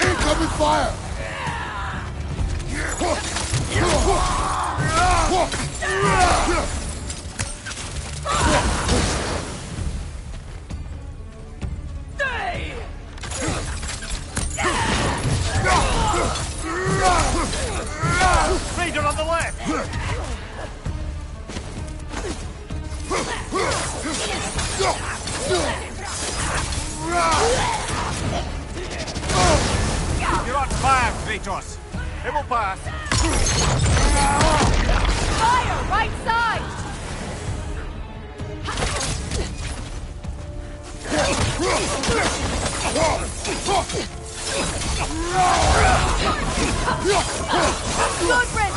Incoming fire! Raider on the left! You're on fire, Kratos! It will pass! Fire! Right side! Good, Brent!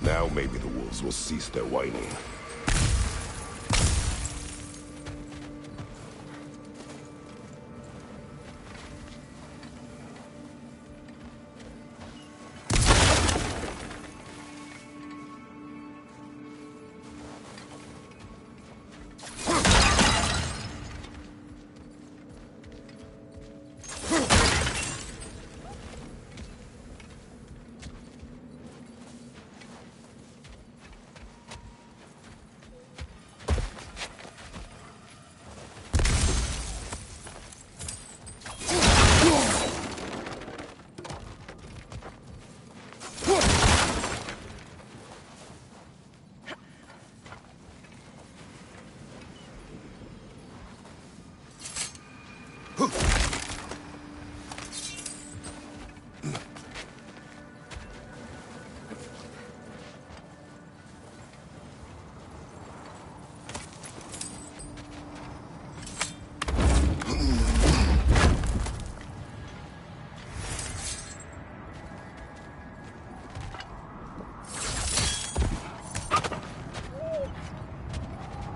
Now maybe the wolves will cease their whining.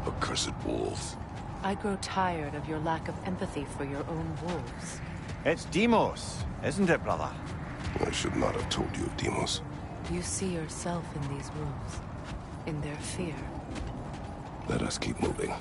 Accursed wolves. I grow tired of your lack of empathy for your own wolves. It's Deimos, isn't it, brother? I should not have told you of Deimos. You see yourself in these wolves, in their fear. Let us keep moving.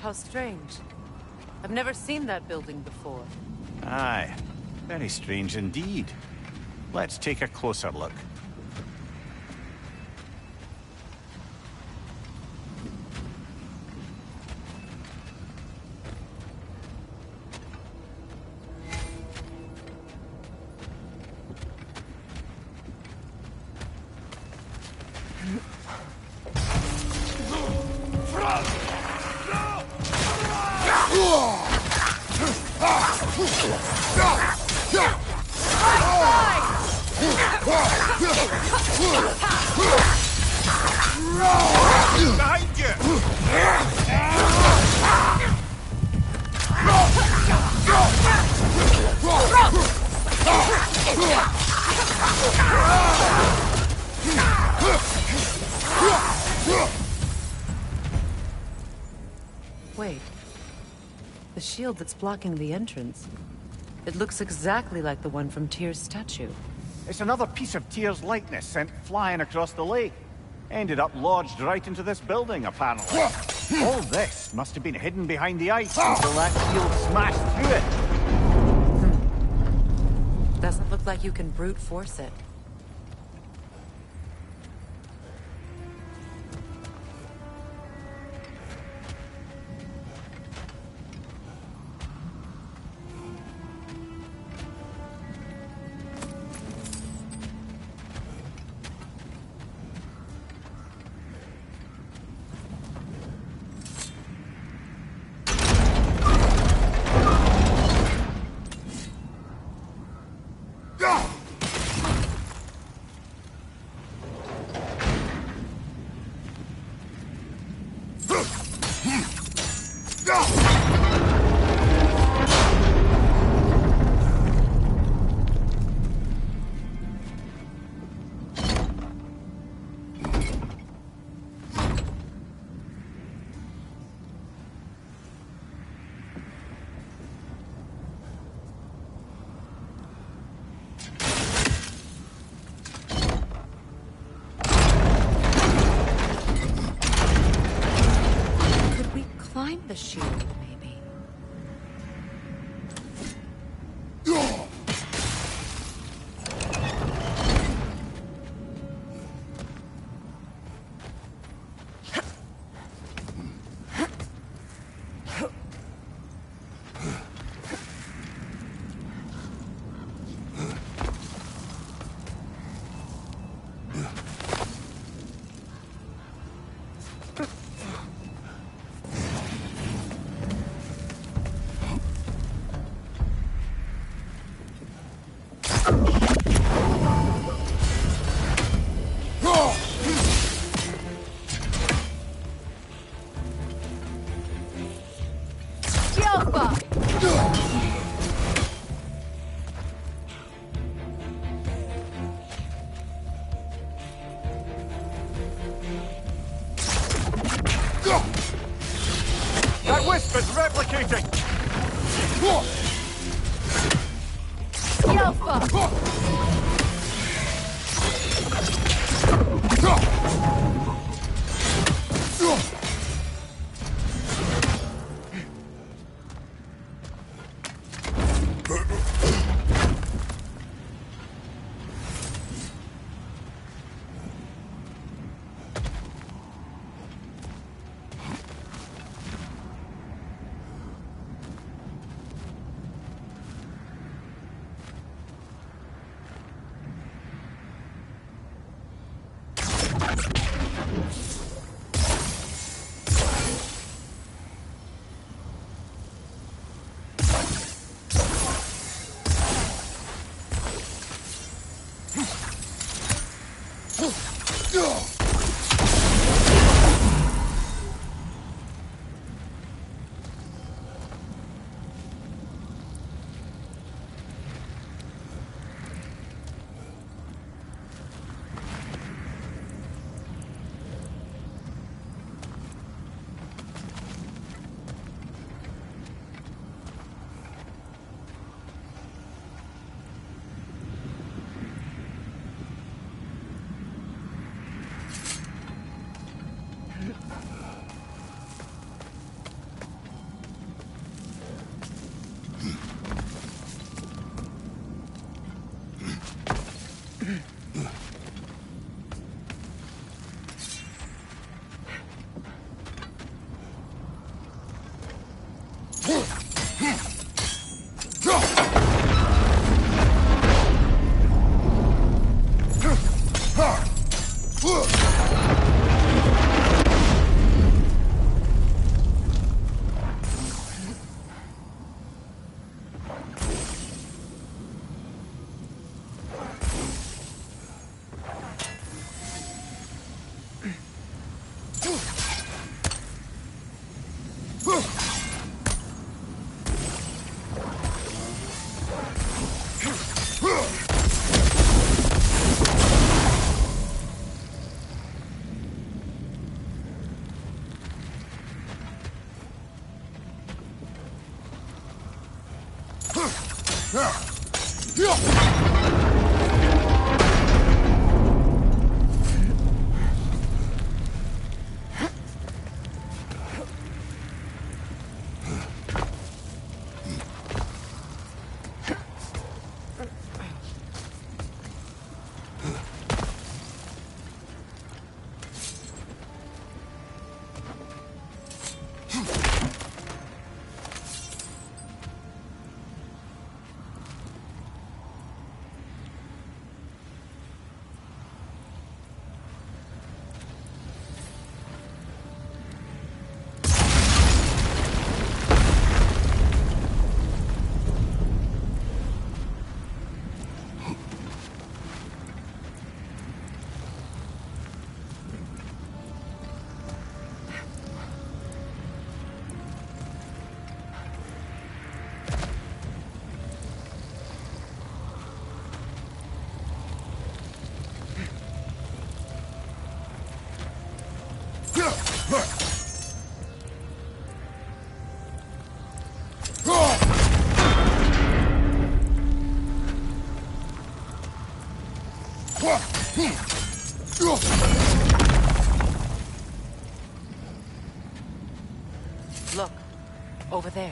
How strange. I've never seen that building before. Aye, very strange indeed. Let's take a closer look. Behind you! Wait. The shield that's blocking the entrance. It looks exactly like the one from Tyr's statue. It's another piece of Tyr's likeness sent flying across the lake. Ended up lodged right into this building, apparently. All this must have been hidden behind the ice until that shield smashed through it. Doesn't look like you can brute force it. Climb the shield, maybe. That wisp is replicating! Look, over there.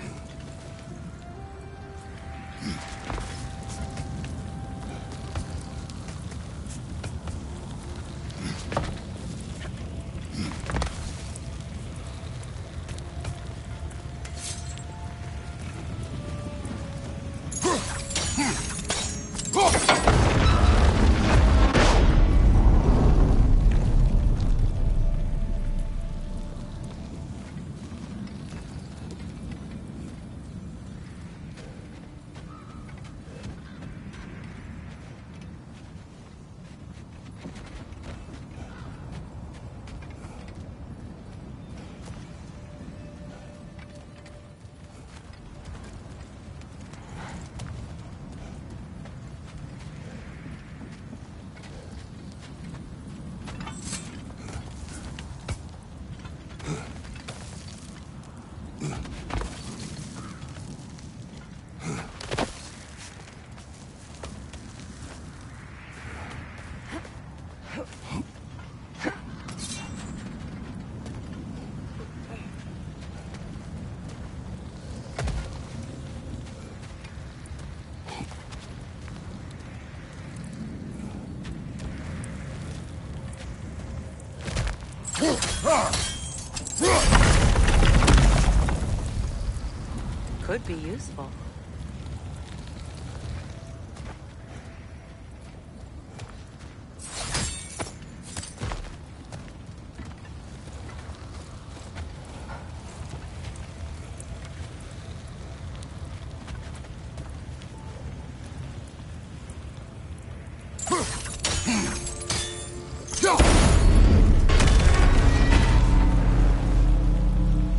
Could be useful.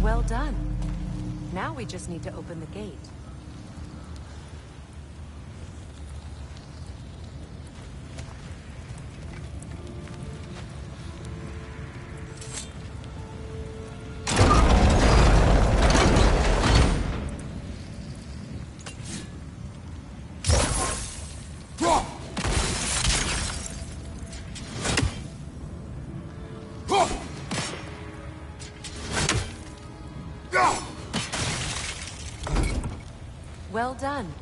Well done. Now we just need to open the gate. Well done.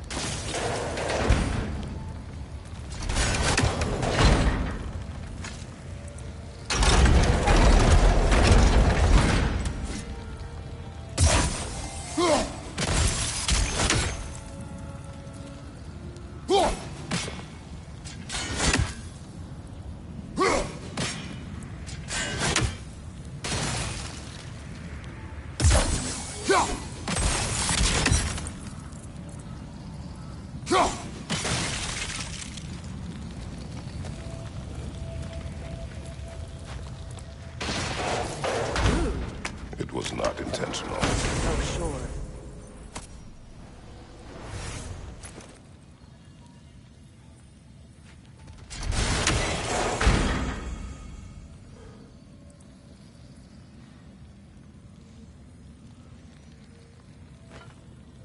It was not intentional. Oh, sure.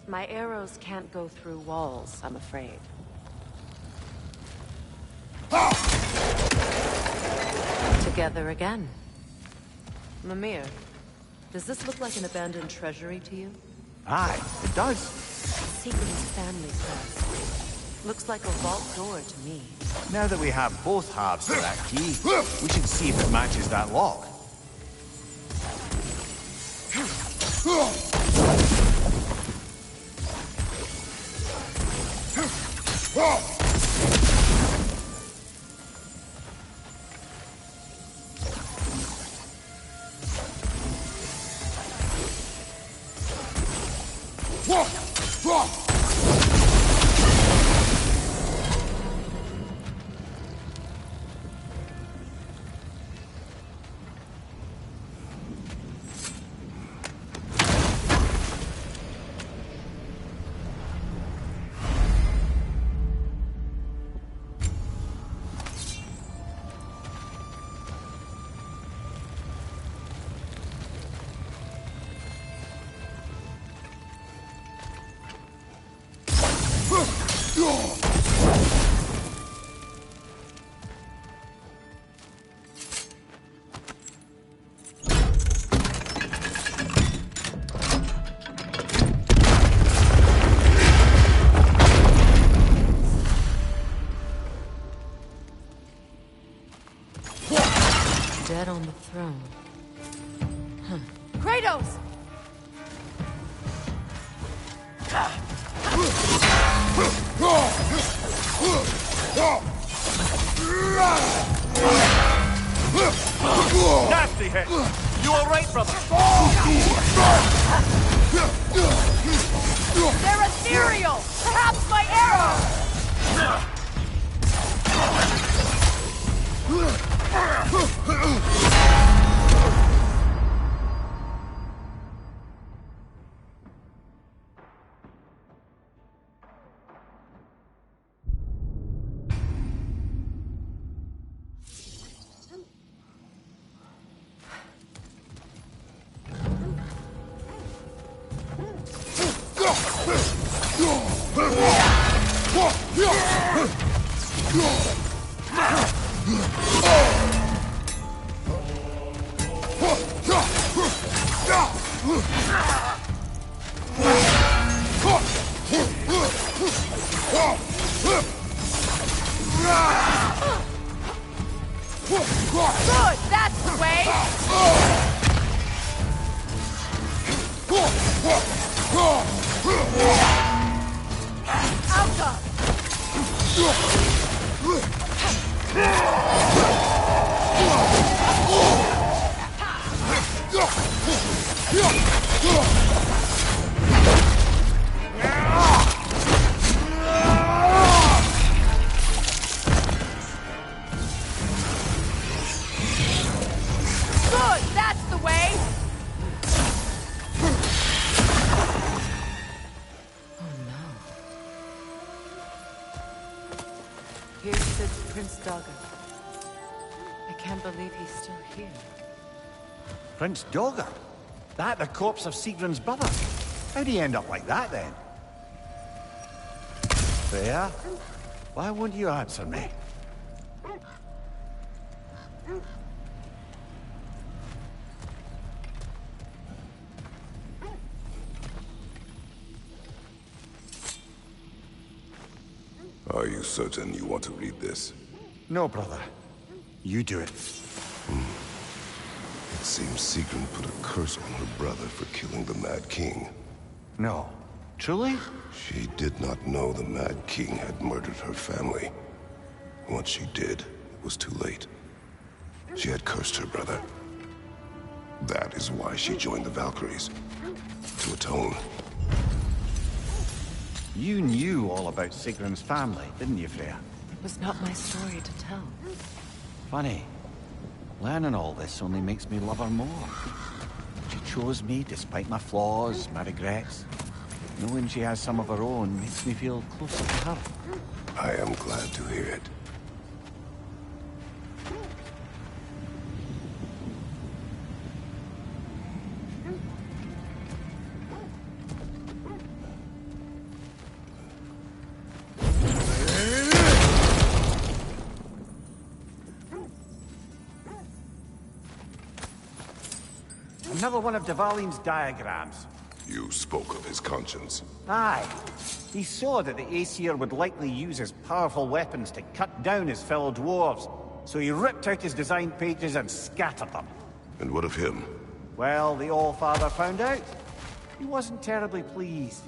My arrows can't go through walls, I'm afraid. Together again. Mimir, does this look like an abandoned treasury to you? Aye, it does. Seekon's family says. Looks like a vault door to me. Now that we have both halves to that key, we should see if it matches that lock. throne. Kratos! Nasty hit! You alright, brother? They're ethereal! Perhaps my arrow! Good, that's the way! Alta! Good, that's the way! Oh no. Here sits Prince Dagger. I can't believe he's still here. Prince Dagger? That the corpse of Sigrun's brother? How'd he end up like that, then? Freya? Why won't you answer me? Are you certain you want to read this? No, brother. You do it. It seems Sigrun put a curse on her brother for killing the Mad King. No. Truly? She did not know the Mad King had murdered her family. Once she did, it was too late. She had cursed her brother. That is why she joined the Valkyries. To atone. You knew all about Sigrun's family, didn't you, Freya? It was not my story to tell. Funny. Learning all this only makes me love her more. She chose me despite my flaws, my regrets. Knowing she has some of her own makes me feel closer to her. I am glad to hear it. Another one of Dvalin's diagrams. You spoke of his conscience. Aye. He saw that the Aesir would likely use his powerful weapons to cut down his fellow dwarves, so he ripped out his design pages and scattered them. And what of him? Well, the All-Father found out. He wasn't terribly pleased.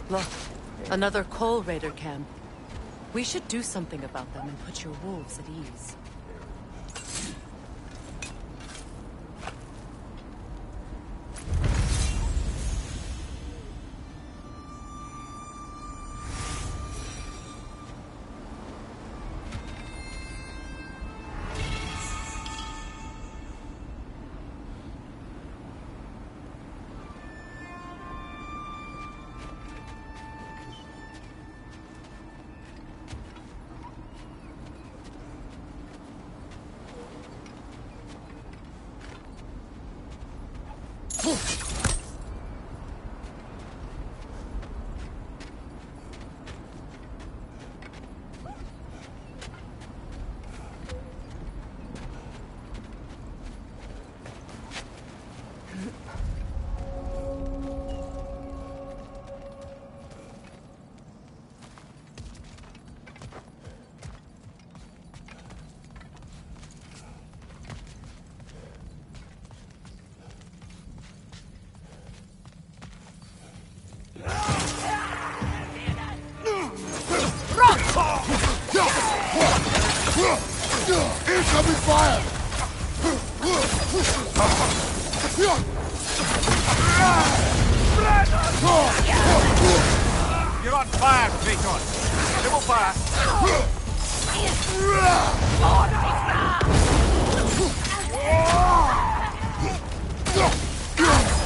Look, another Coal Raider camp. We should do something about them and put your wolves at ease. Incoming fire! You're on fire, Kratos. Double fire.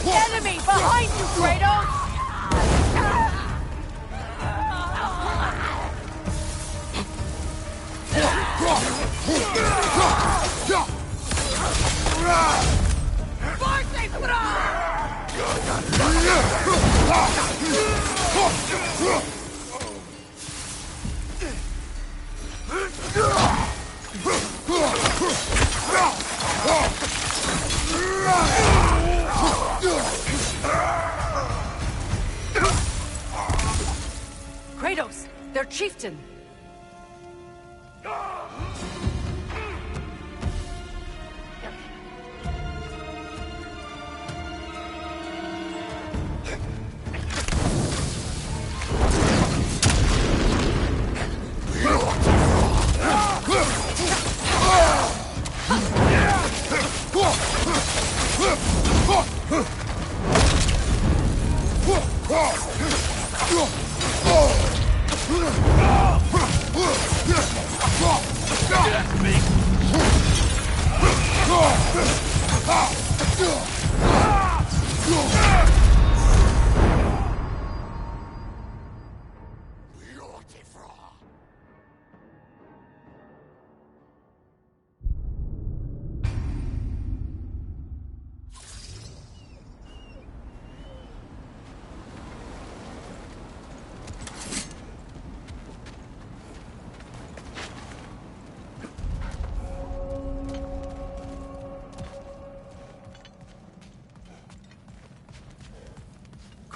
Enemy behind you, Kratos! Kratos, their chieftain.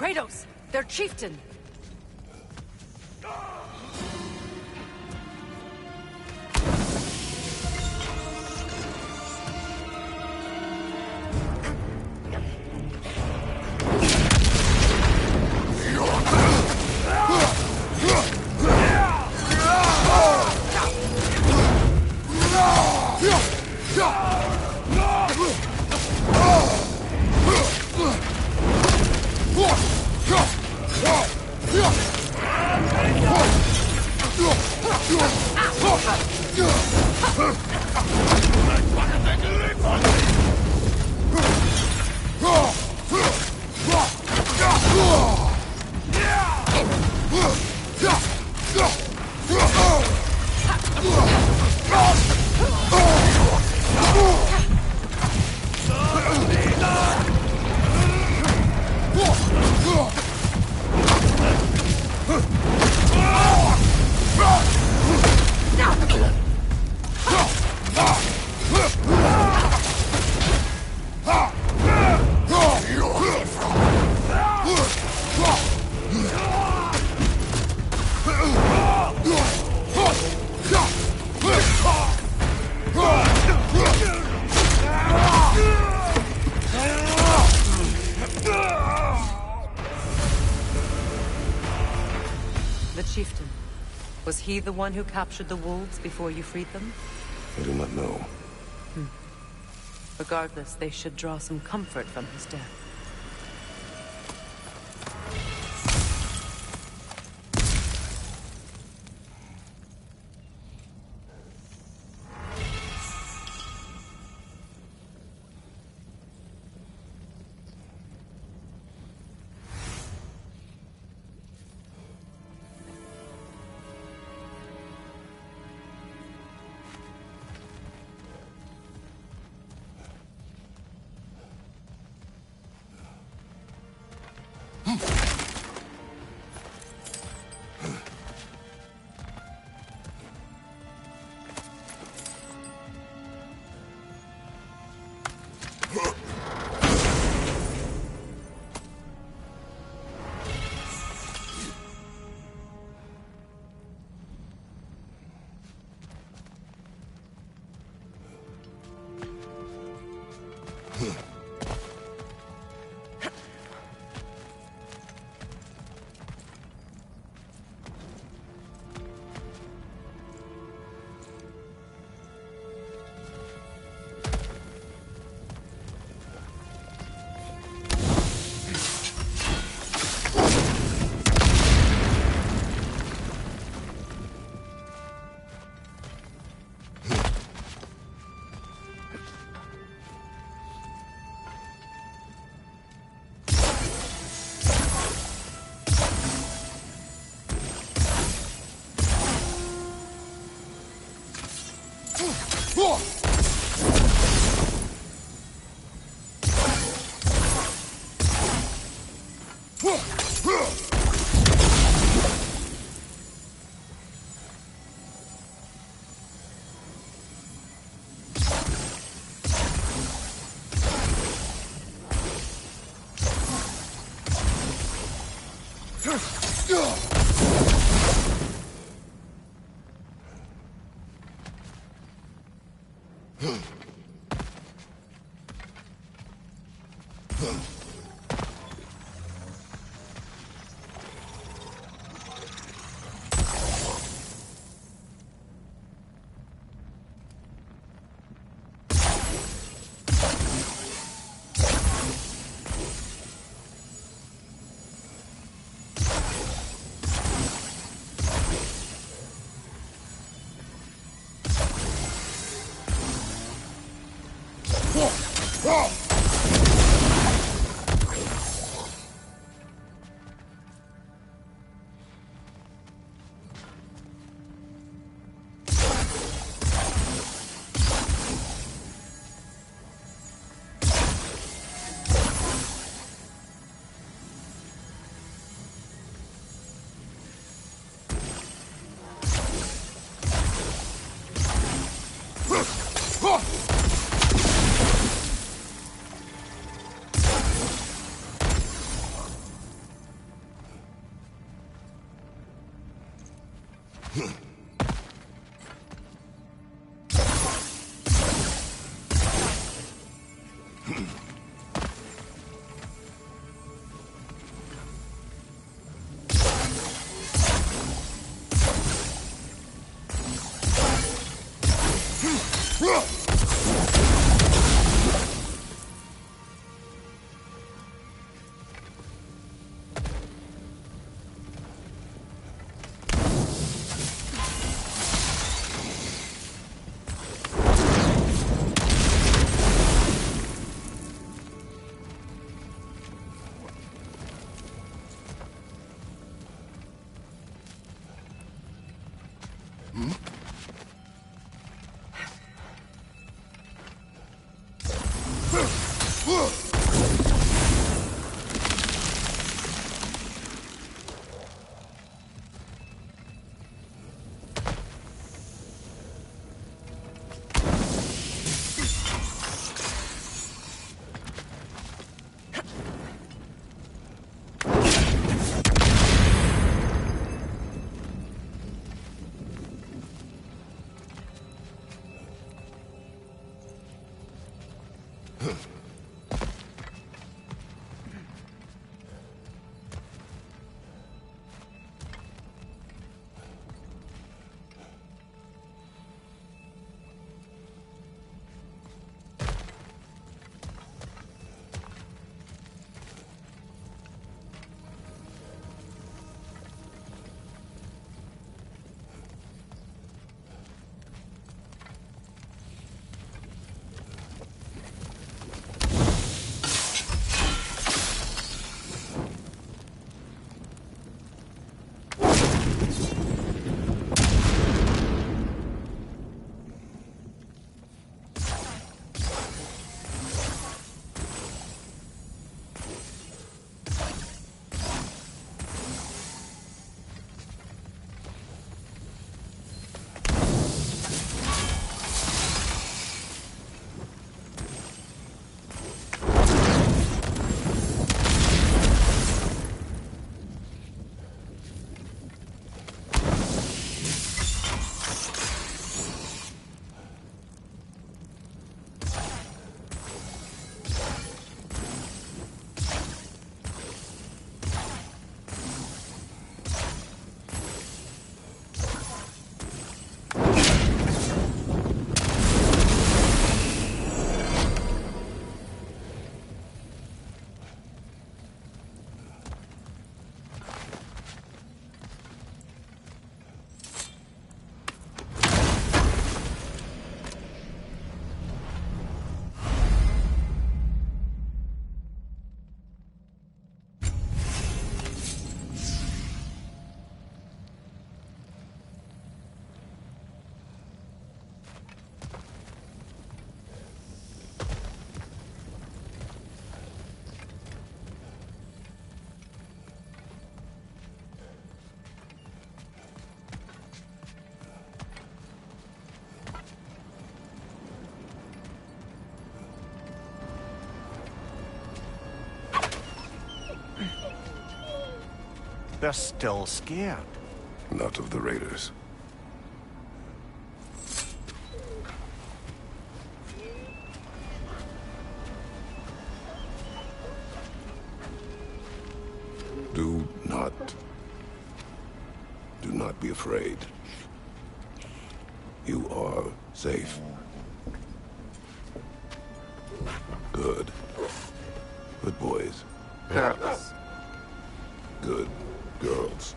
Kratos! Their chieftain! Chieftain. Was he the one who captured the wolves before you freed them? I do not know. Regardless, they should draw some comfort from his death. They're still scared. Not of the raiders. Do not be afraid. You are safe. Good. Good boys. Girls. Good girls.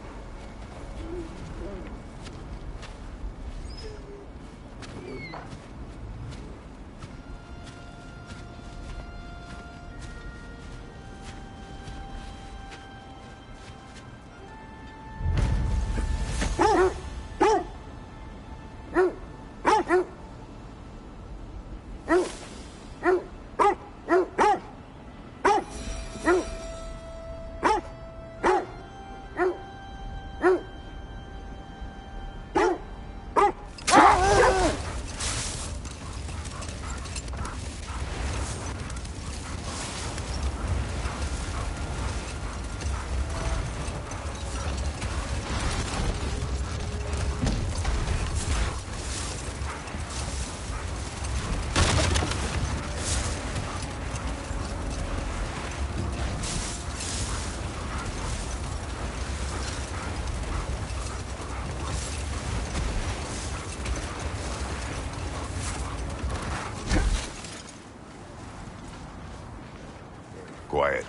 Quiet.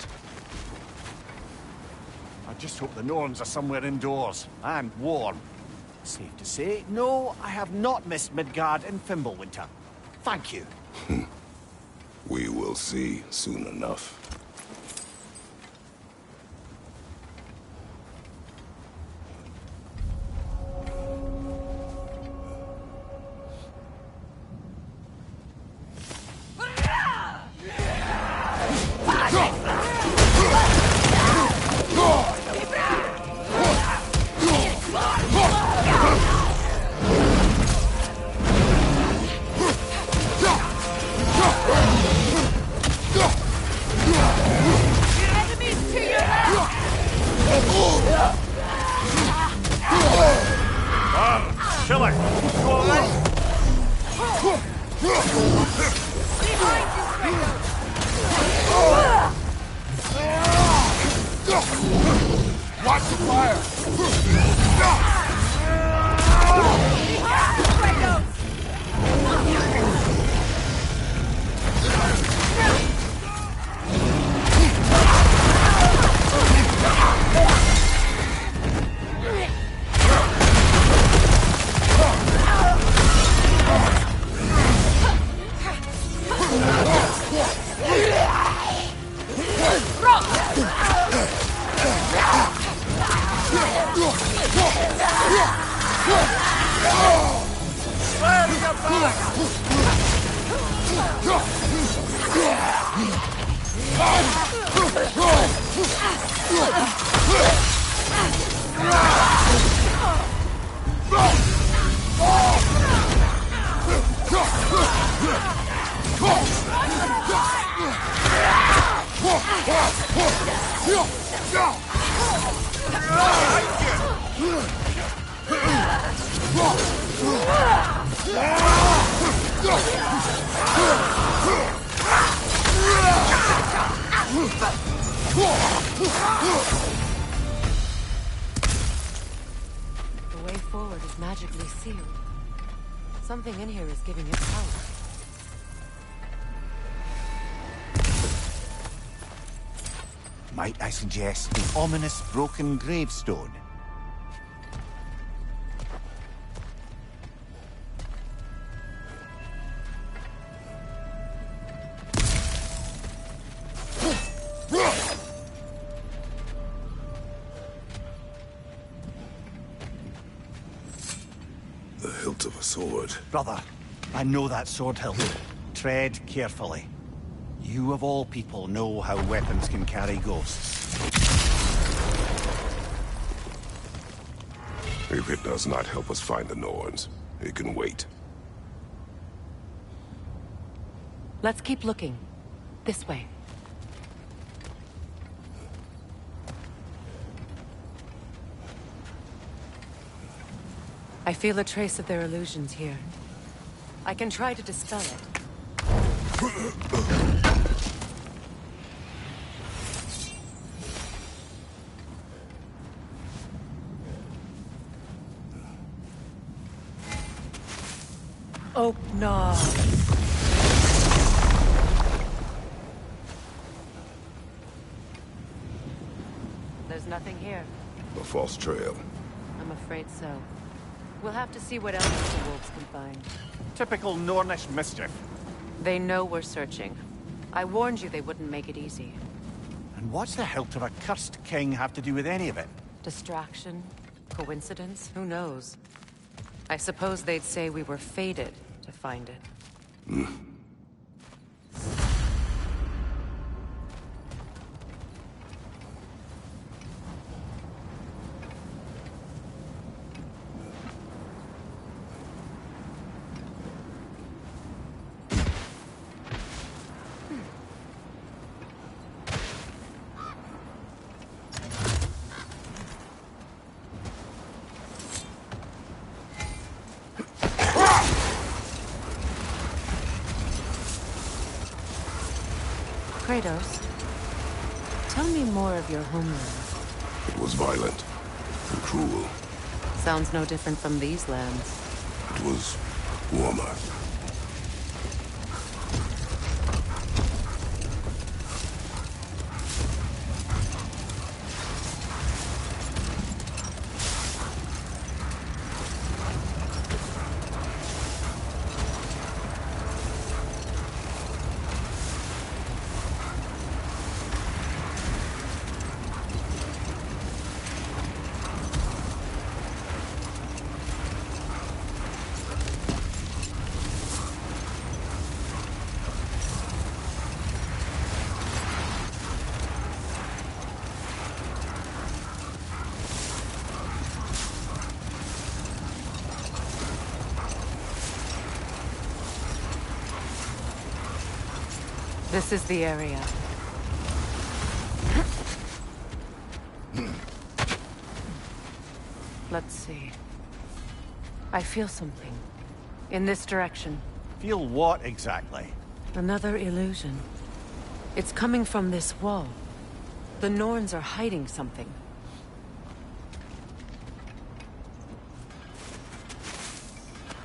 I just hope the Norns are somewhere indoors, and warm. Safe to say, no, I have not missed Midgard in Fimbulwinter. Thank you. We will see soon enough. Watch the fire! The way forward is magically sealed. Something in here is giving it power. Might I suggest the ominous broken gravestone? The hilt of a sword. Brother, I know that sword hilt. Tread carefully. You of all people know how weapons can carry ghosts. If it does not help us find the Norns, it can wait. Let's keep looking. This way. I feel a trace of their illusions here. I can try to dispel it. Oh, no. There's nothing here. A false trail. I'm afraid so. We'll have to see what else the wolves can find. Typical Nornish mischief. They know we're searching. I warned you they wouldn't make it easy. And what's the hilt of a cursed king have to do with any of it? Distraction? Coincidence? Who knows? I suppose they'd say we were fated to find it. Kratos, tell me more of your homeland. It was violent and cruel. Sounds no different from these lands. It was warmer. This is the area. Let's see. I feel something. In this direction. Feel what exactly? Another illusion. It's coming from this wall. The Norns are hiding something.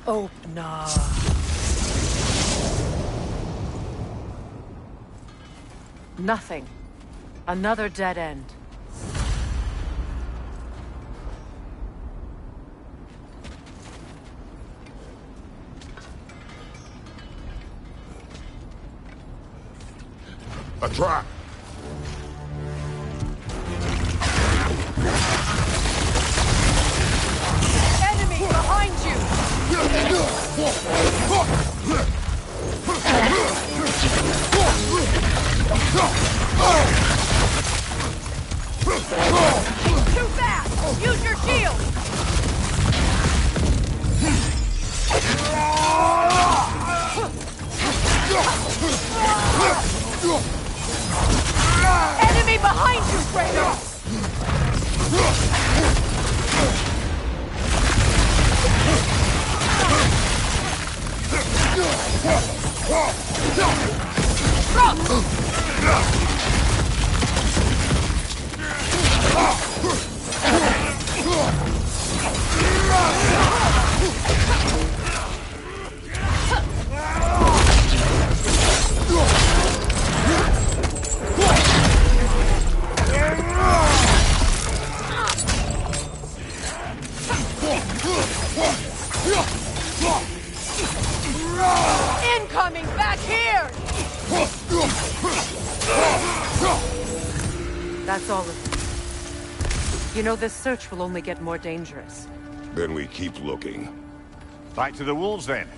Draupnir. Nothing. Another dead end. A trap! Enemy behind you! Too fast! Use your shield! Enemy behind you, Kratos! Incoming back here! That's all of it. You know, this search will only get more dangerous. Then we keep looking. Back to the wolves, then.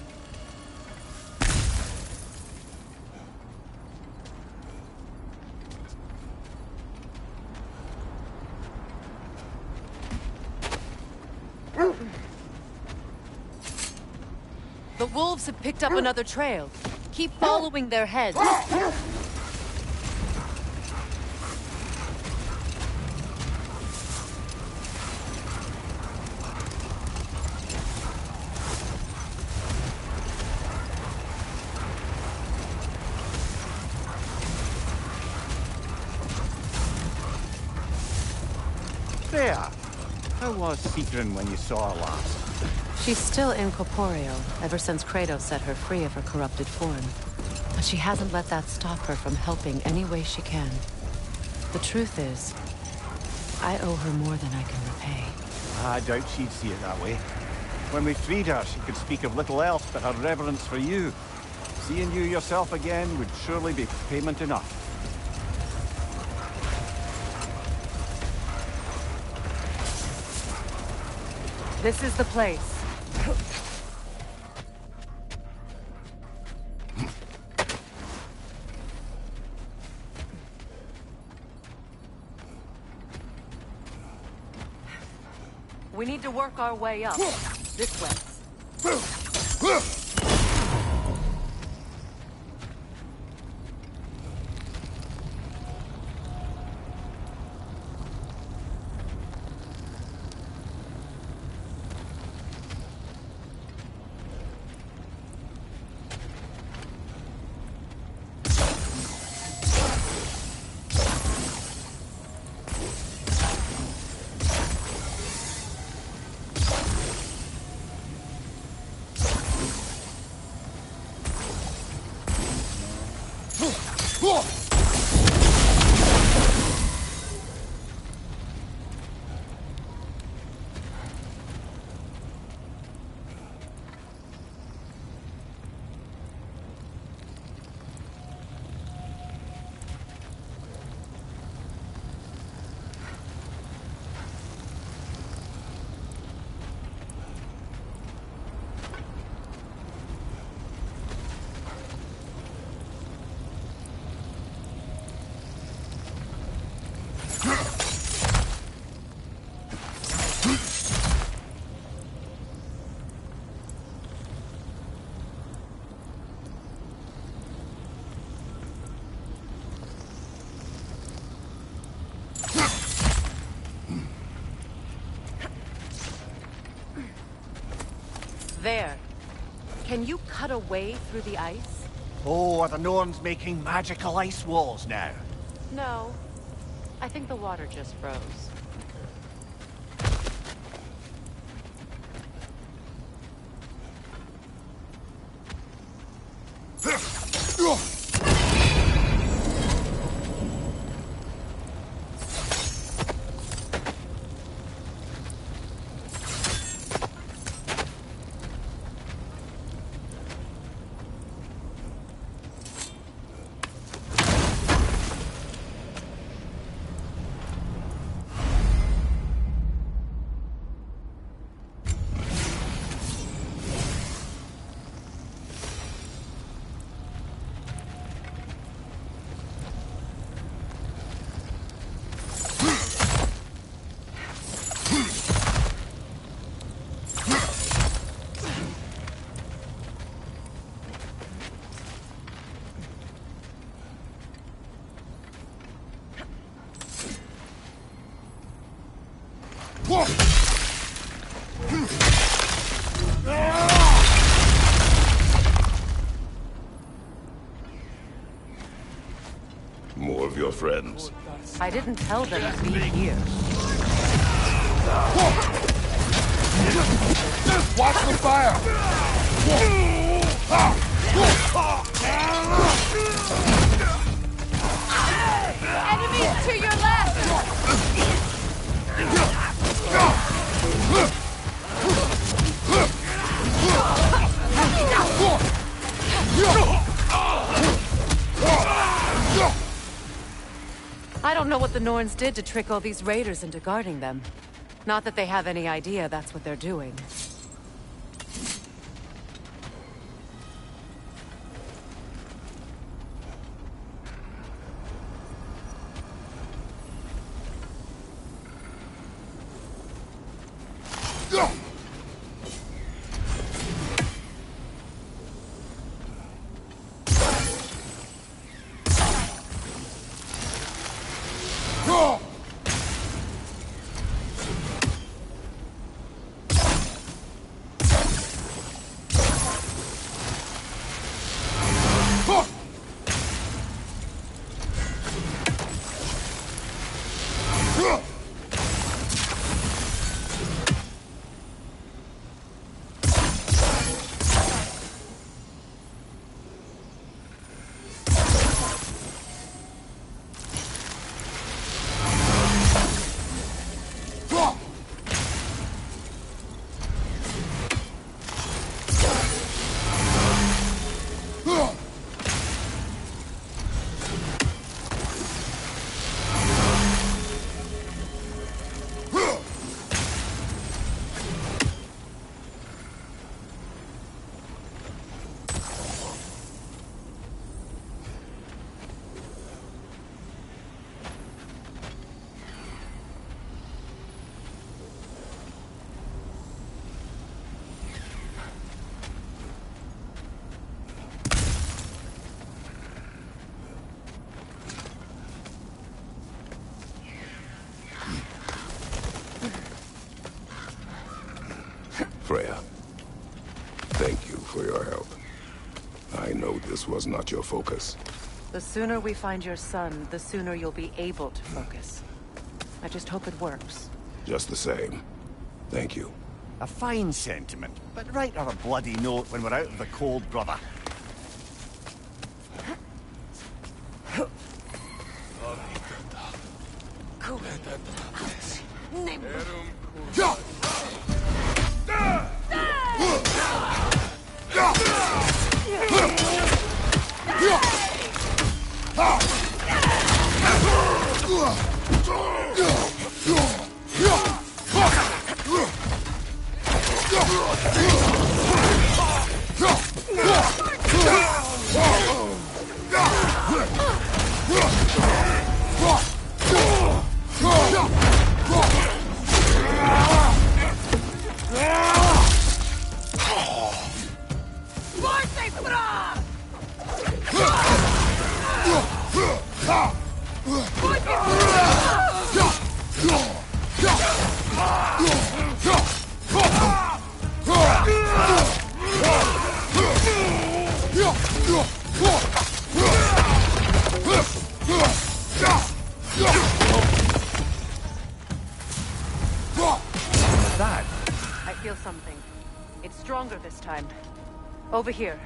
The wolves have picked up another trail. Keep following their heads. There. How was Sigrun when you saw her last? She's still incorporeal, ever since Kratos set her free of her corrupted form. But she hasn't let that stop her from helping any way she can. The truth is, I owe her more than I can repay. I doubt she'd see it that way. When we freed her, she could speak of little else but her reverence for you. Seeing you yourself again would surely be payment enough. This is the place. We need to work our way up. This way. There. Can you cut a way through the ice? Oh, are the Norns making magical ice walls now? No. I think the water just froze. More of your friends. I didn't tell them to be here. Watch the fire! Enemies to your left! I don't know what the Norns did to trick all these raiders into guarding them. Not that they have any idea that's what they're doing. Freya, thank you for your help. I know this was not your focus. The sooner we find your son, the sooner you'll be able to focus. I just hope it works. Just the same, thank you. A fine sentiment, but write her a bloody note when we're out of the cold, brother. That? I feel something. It's stronger this time. Over here.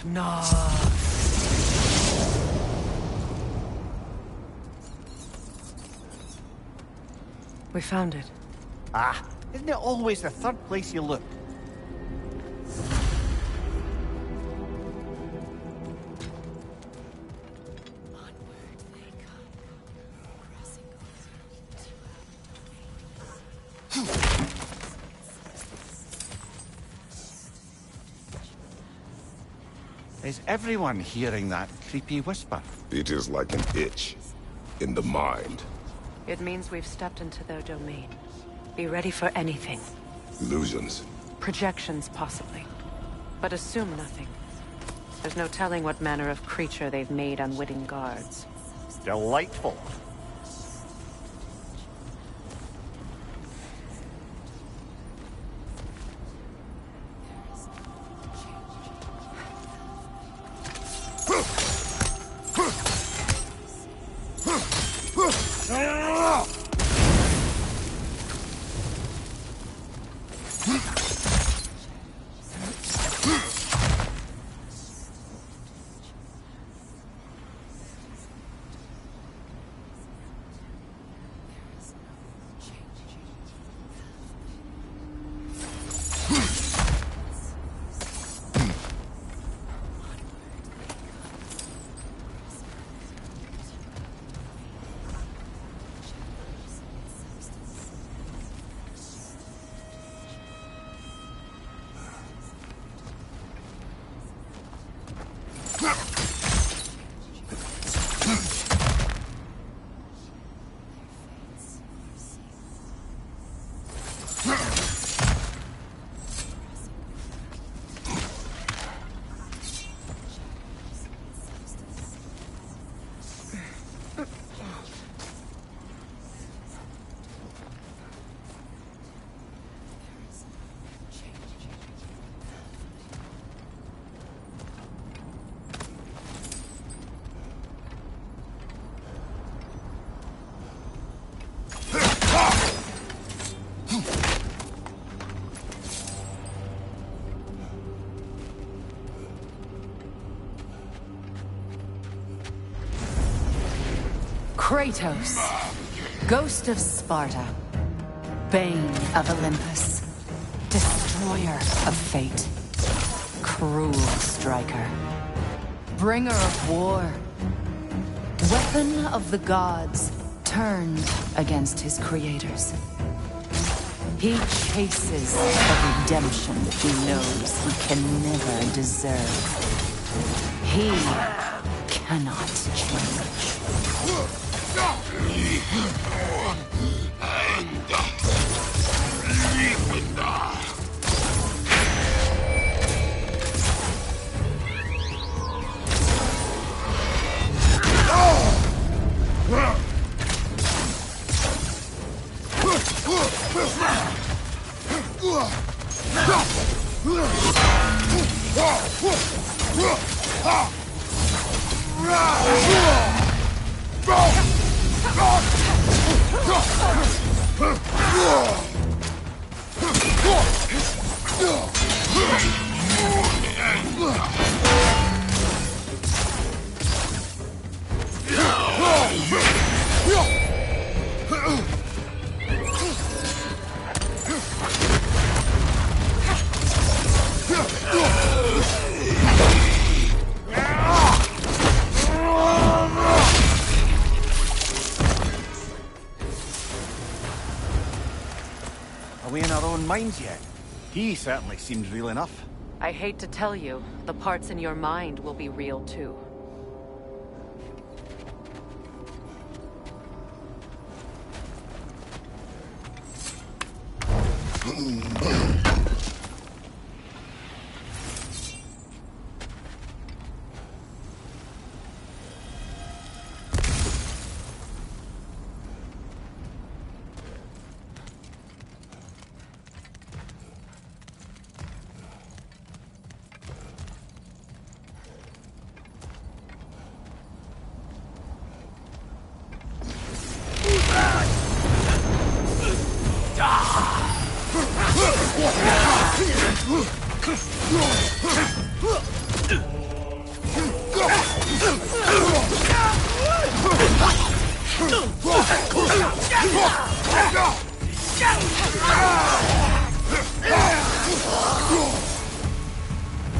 Draupnir. We found it. Ah, isn't it always the third place you look? Is everyone hearing that creepy whisper? It is like an itch in the mind. It means we've stepped into their domain. Be ready for anything. Illusions. Projections, possibly. But assume nothing. There's no telling what manner of creature they've made unwitting guards. Delightful. Kratos, Ghost of Sparta, Bane of Olympus, Destroyer of Fate, Cruel Striker, Bringer of War, Weapon of the Gods, turned against his creators. He chases the redemption he knows he can never deserve. He cannot change. Are we in our own minds yet? He certainly seemed real enough. I hate to tell you, the parts in your mind will be real too.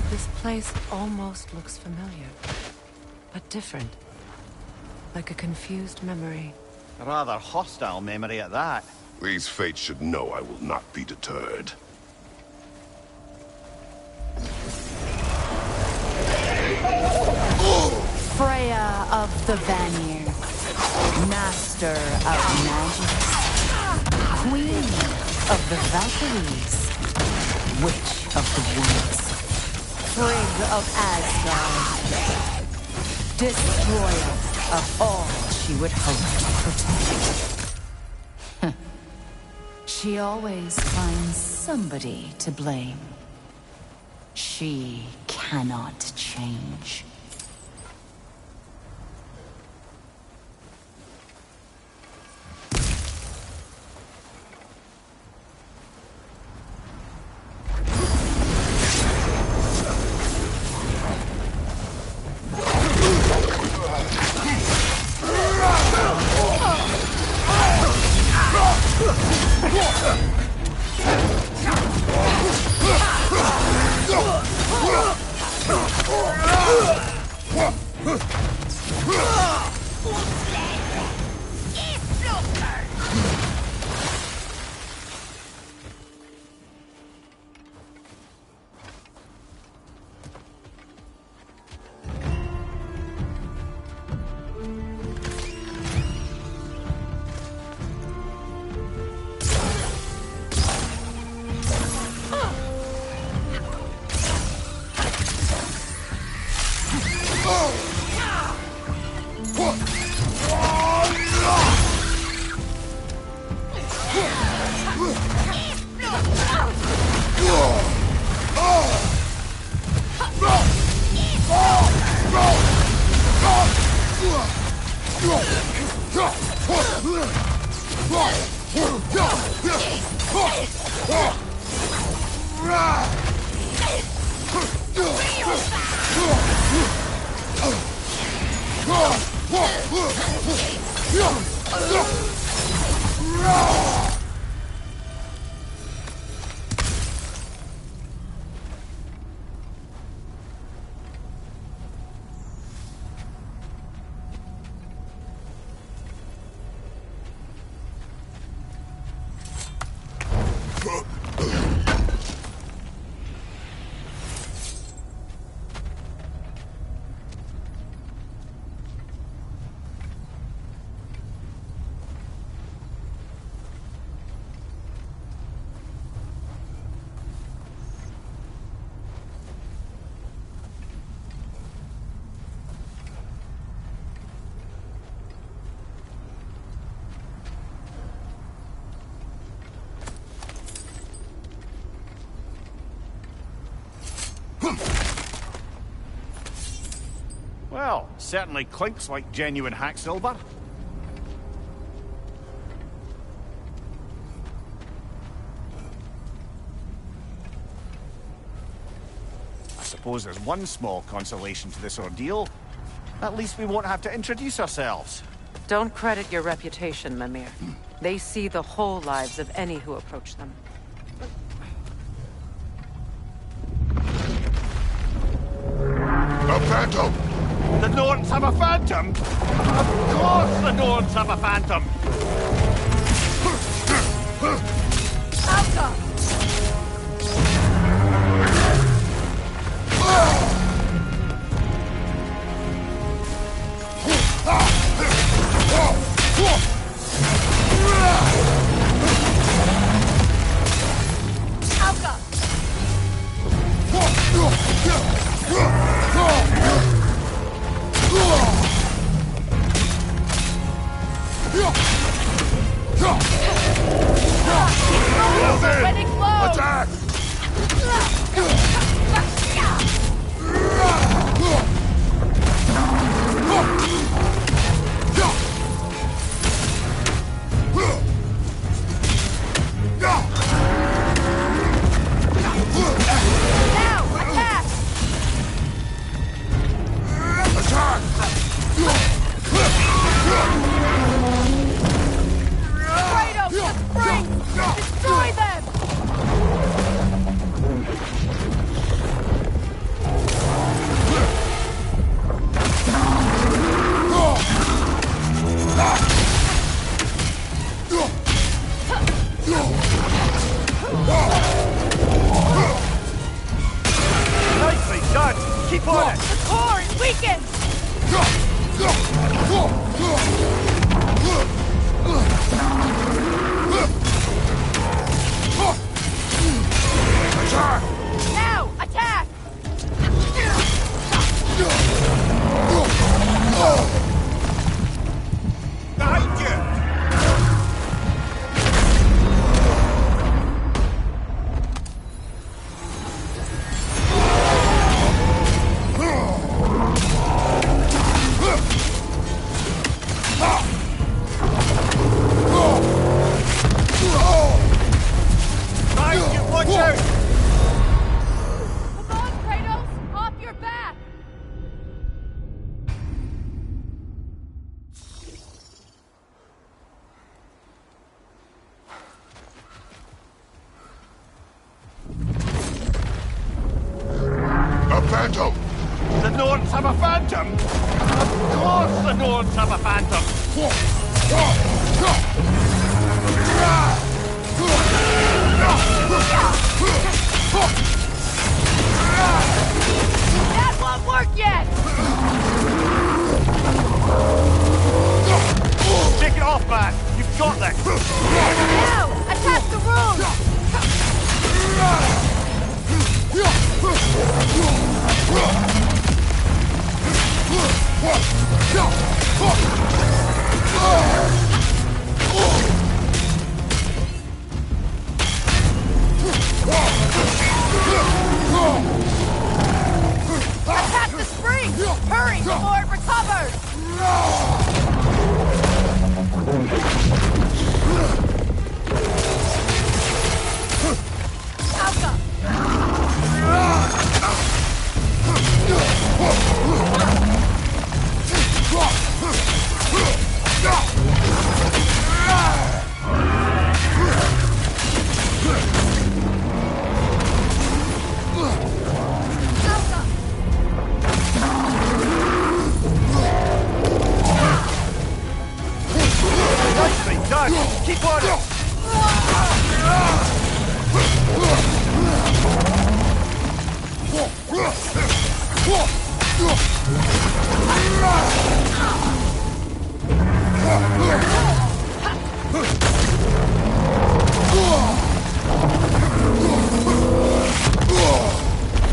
This place almost looks familiar, but different. Like a confused memory. A rather hostile memory at that. These fates should know I will not be deterred. Freya of the Vanir, Master of Magic, Queen of the Valkyries, Witch of the Woods, Frigg of Asgard, Destroyer of all she would hope to protect. She always finds somebody to blame. She cannot change. Well, certainly clinks like genuine hack silver. I suppose there's one small consolation to this ordeal. At least we won't have to introduce ourselves. Don't credit your reputation, Mimir. They see the whole lives of any who approach them. A phantom! The Norns have a phantom? Of course the Norns have a phantom! beacon! Now! Attack! Behind you! Behind you! Watch out! Come on, Kratos! Off your back! A phantom! The Norns have a phantom? Of course the Norns have a phantom! That won't work yet! Take it off, man! You've got this! Now! Attack the room! Attack the spring! Hurry before it recovers! Alka! Nicely done! Keep on it!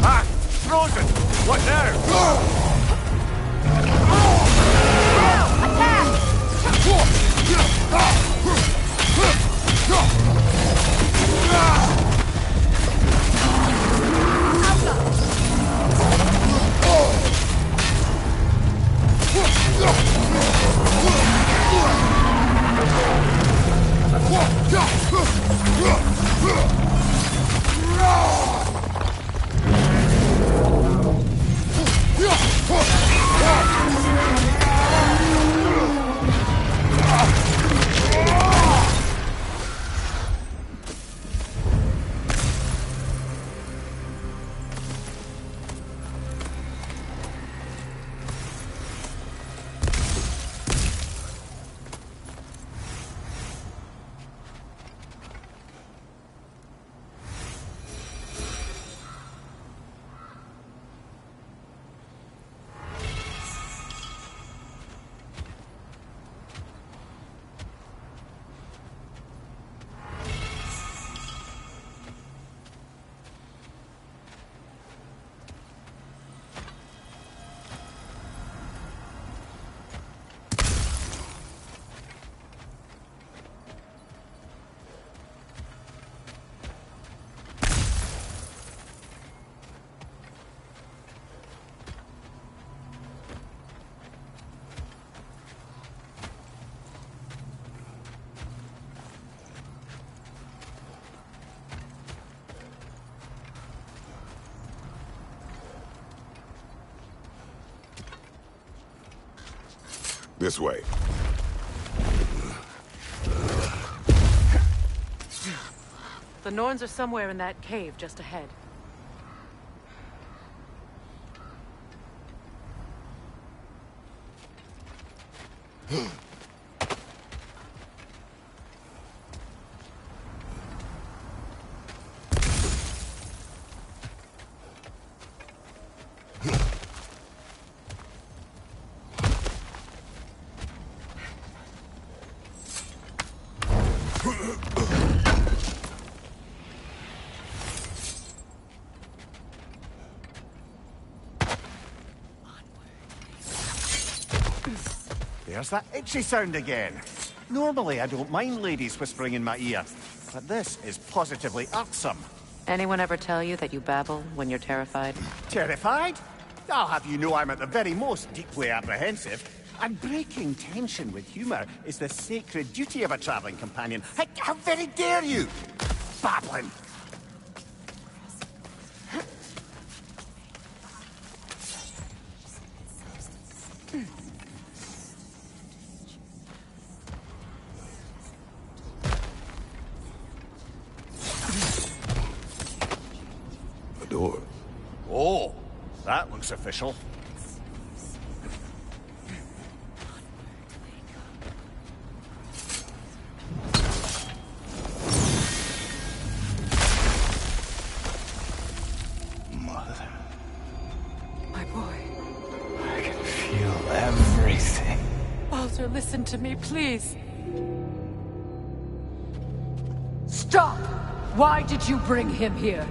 Ah! Frozen! What now? Now! Attack! This way. The Norns are somewhere in that cave just ahead. There's that itchy sound again. Normally, I don't mind ladies whispering in my ear, but this is positively irksome. Anyone ever tell you that you babble when you're terrified? Terrified? I'll have you know I'm at the very most deeply apprehensive. And breaking tension with humor is the sacred duty of a traveling companion. How very dare you! Babbling! A door. Oh, that looks official. Mother, My boy. I can feel everything. Baldur, listen to me, please. Stop! Why did you bring him here?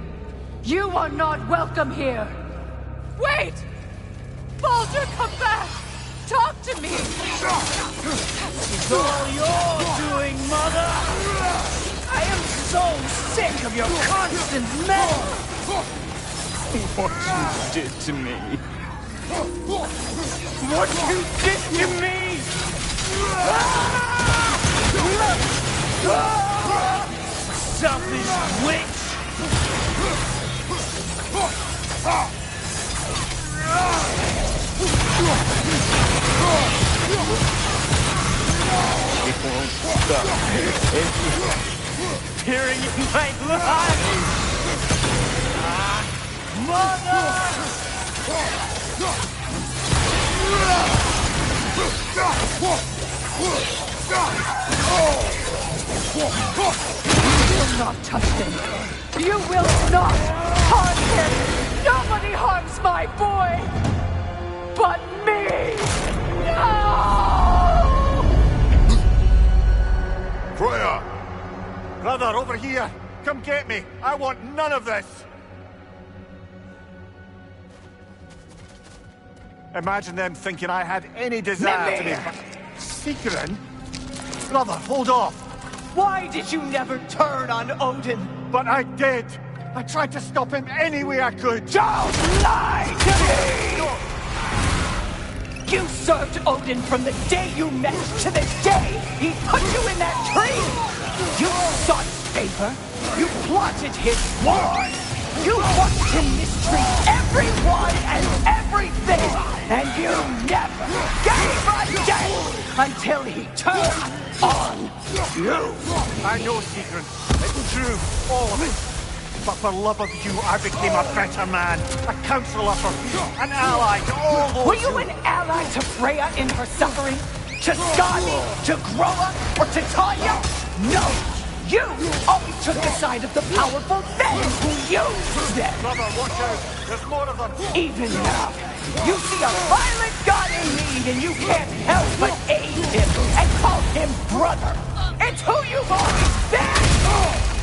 You are not welcome here! Wait! Baldur, come back! Talk to me! It's all your doing, Mother! I am so sick of your constant meddling! What you did to me! What you did to me! Selfish witch! It won't stop. It's tearing in my life! Mother! You will not touch him! You will not harm him! Nobody harms my boy! But me! No! Freya! Brother, over here! Come get me! I want none of this! Imagine them thinking I had any desire to be... Secret? Brother, hold off! Why did you never turn on Odin? But I did! I tried to stop him any way I could! Don't lie to me! You served Odin from the day you met to the day he put you in that tree! You sought favor, you plotted his war, you watched him mistreat everyone and everything, and you never gave a day until he turned on you! I know, Secret. It's true, all of it. But for love of you, I became a better man, a counselor for you, an ally to all those Were you an ally to Freya in her suffering? To Skadi? To Groa? Or to Tanya? No! You always took the side of the powerful, then who used them! Brother, watch out! There's more of them! Even now, you see a violent god in need and you can't help but aid him and call him brother! It's who you've always been!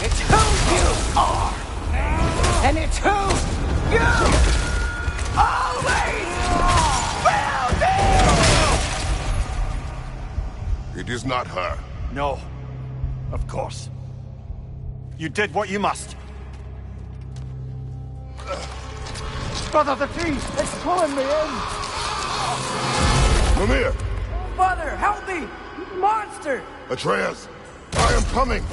It's who you are! And it's who you always will be! It is not her. No. Of course. You did what you must. Brother, the tree! It's pulling me in! Mimir! Mother, help me! Monster! Atreus! I am coming!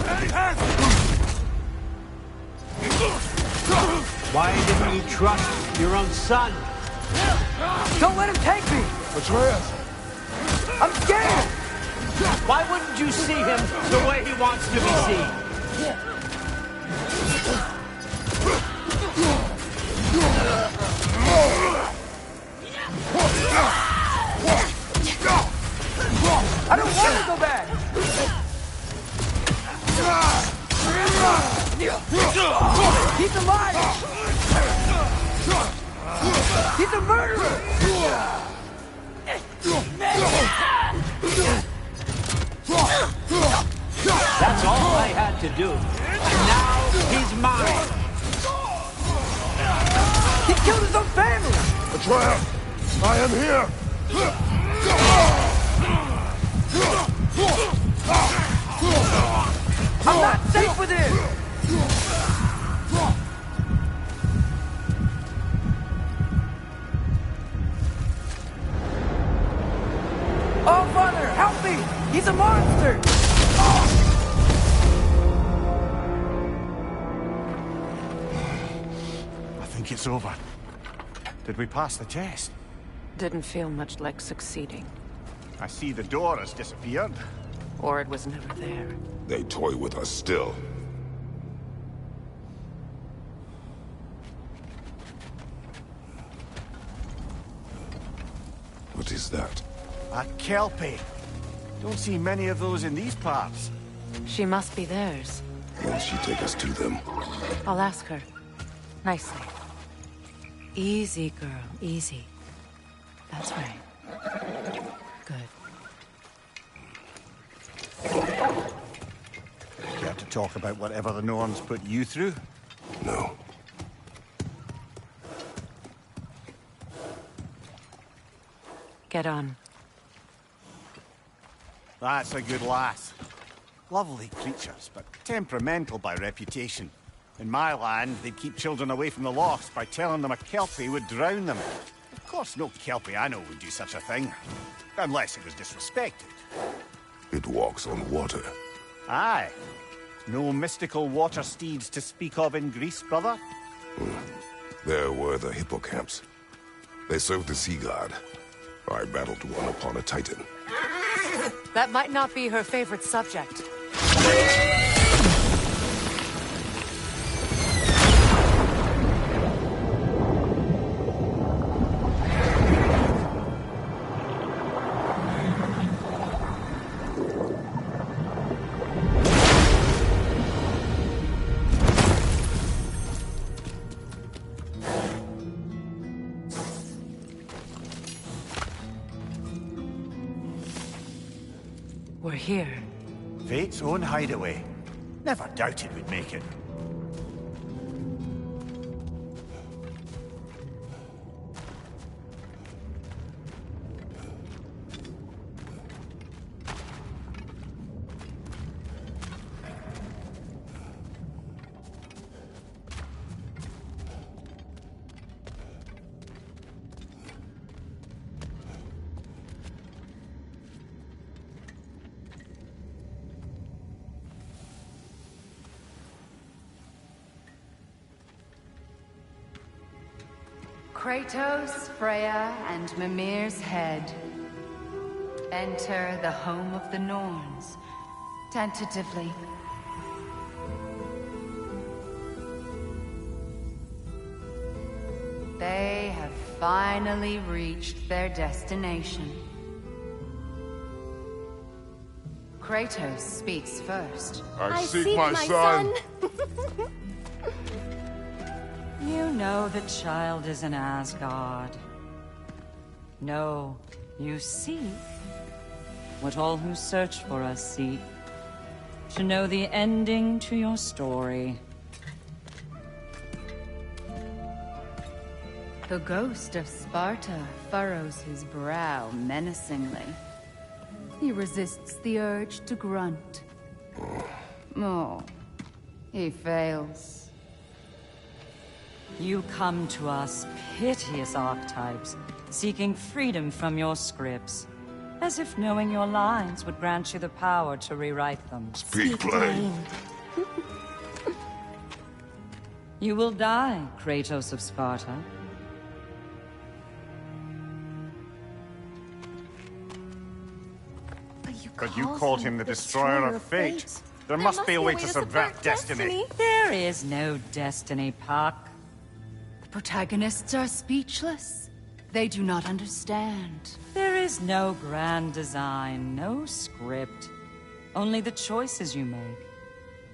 Why didn't you trust your own son? Don't let him take me! Atreus! I'm scared! Why wouldn't you see him the way he wants to be seen? I don't want to go back! He's alive! He's a murderer! That's all I had to do. And now he's mine. He killed his own family! Atreus! I am here! I'm not safe with him! Oh, Father, help me! He's a monster! I think it's over. Did we pass the test? Didn't feel much like succeeding. I see the door has disappeared. Or it was never there. They toy with us still. What is that? A kelpie. Don't see many of those in these parts. She must be theirs. Will she take us to them? I'll ask her. Nicely. Easy, girl. Easy. That's right. Good. Care to talk about whatever the Norns put you through? No. Get on. That's a good lass. Lovely creatures, but temperamental by reputation. In my land, they'd keep children away from the lochs by telling them a kelpie would drown them. Of course, no kelpie I know would do such a thing. Unless it was disrespected. It walks on water. Aye. No mystical water steeds to speak of in Greece, brother? There were the hippocamps. They served the sea god. I battled one upon a titan. That might not be her favorite subject. We're here. Fate's own hideaway. Never doubted we'd make it. Kratos, Freya, and Mimir's head. Enter the home of the Norns, tentatively. They have finally reached their destination. Kratos speaks first. I seek my son! You know the child is in Asgard. No, you seek what all who search for us seek. To know the ending to your story. The ghost of Sparta furrows his brow menacingly. He resists the urge to grunt. Oh, he fails. You come to us, piteous archetypes, seeking freedom from your scripts. As if knowing your lines would grant you the power to rewrite them. Speak plain. You will die, Kratos of Sparta. But you called him the destroyer of fate. There must be a way to subvert destiny. There is no destiny, Puck. The protagonists are speechless. They do not understand. There is no grand design, no script. Only the choices you make.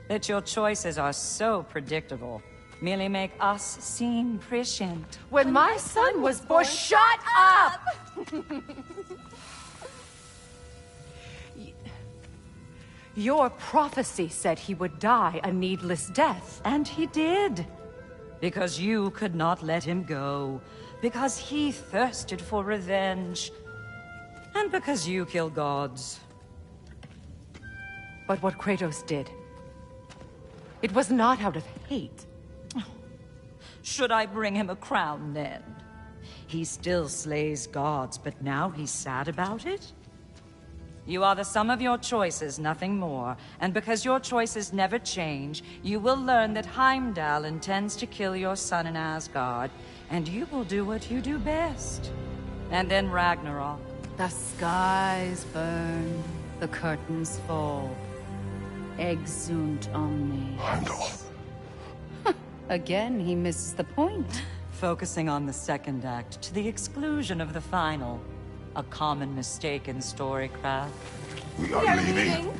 That your choices are so predictable, merely make us seem prescient. When my son was born, shut up! Your prophecy said he would die a needless death. And he did. Because you could not let him go. Because he thirsted for revenge. And because you kill gods. But what Kratos did, it was not out of hate. Should I bring him a crown then? He still slays gods, but now he's sad about it? You are the sum of your choices, nothing more. And because your choices never change, you will learn that Heimdall intends to kill your son in Asgard, and you will do what you do best. And then Ragnarok. The skies burn, the curtains fall. Exunt omni. Heimdall. Again, he misses the point. Focusing on the second act to the exclusion of the final. A common mistake in storycraft. We are leaving.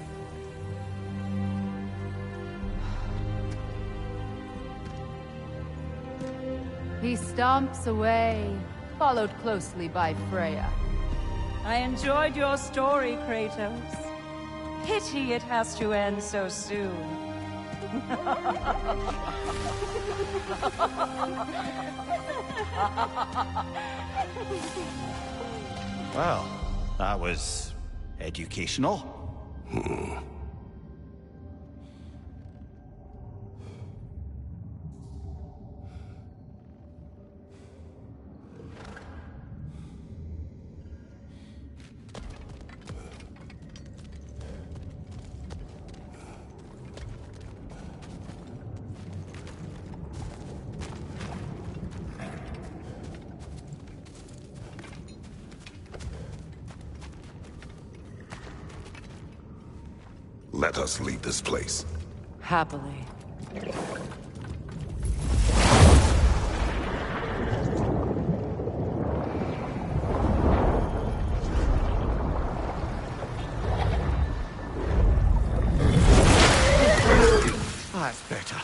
He stomps away, followed closely by Freya. I enjoyed your story, Kratos. Pity it has to end so soon. Well, that was educational. Let us leave this place. Happily. That's better.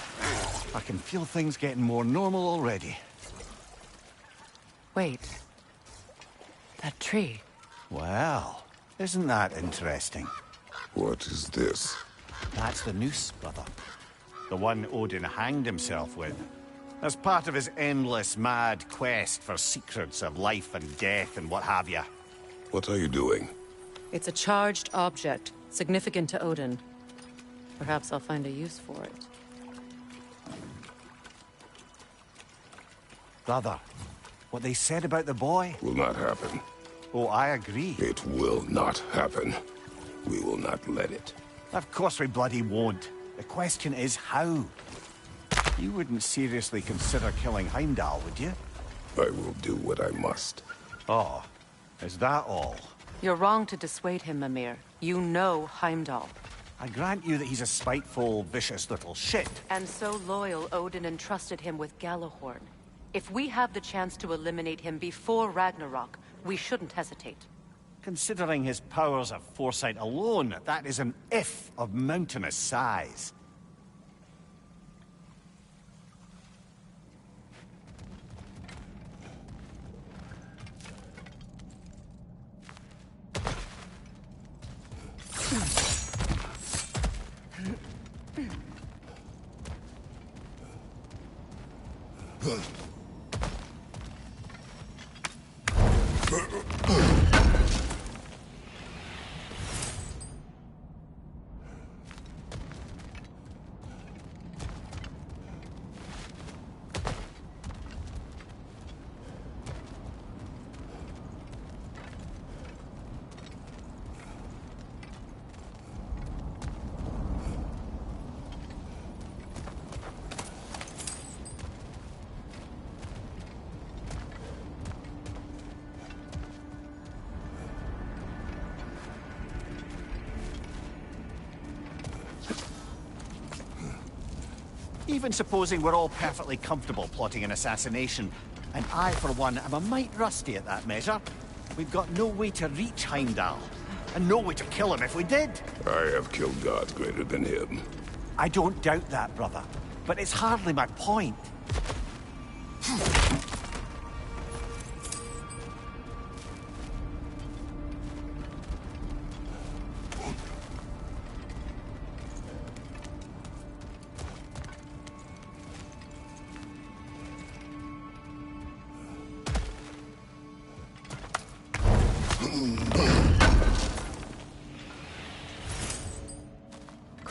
I can feel things getting more normal already. Wait. That tree. Well, isn't that interesting? What is this? That's the noose, brother. The one Odin hanged himself with. As part of his endless, mad quest for secrets of life and death and what have you. What are you doing? It's a charged object, significant to Odin. Perhaps I'll find a use for it. Brother, what they said about the boy? Will not happen. Oh, I agree. It will not happen. We will not let it. Of course we bloody won't. The question is how? You wouldn't seriously consider killing Heimdall, would you? I will do what I must. Oh, is that all? You're wrong to dissuade him, Mimir. You know Heimdall. I grant you that he's a spiteful, vicious little shit. And so loyal, Odin entrusted him with Galahorn. If we have the chance to eliminate him before Ragnarok, we shouldn't hesitate. Considering his powers of foresight alone, that is an if of mountainous size. Even supposing we're all perfectly comfortable plotting an assassination, and I, for one, am a mite rusty at that measure, we've got no way to reach Heimdall, and no way to kill him if we did. I have killed gods greater than him. I don't doubt that, brother, but it's hardly my point.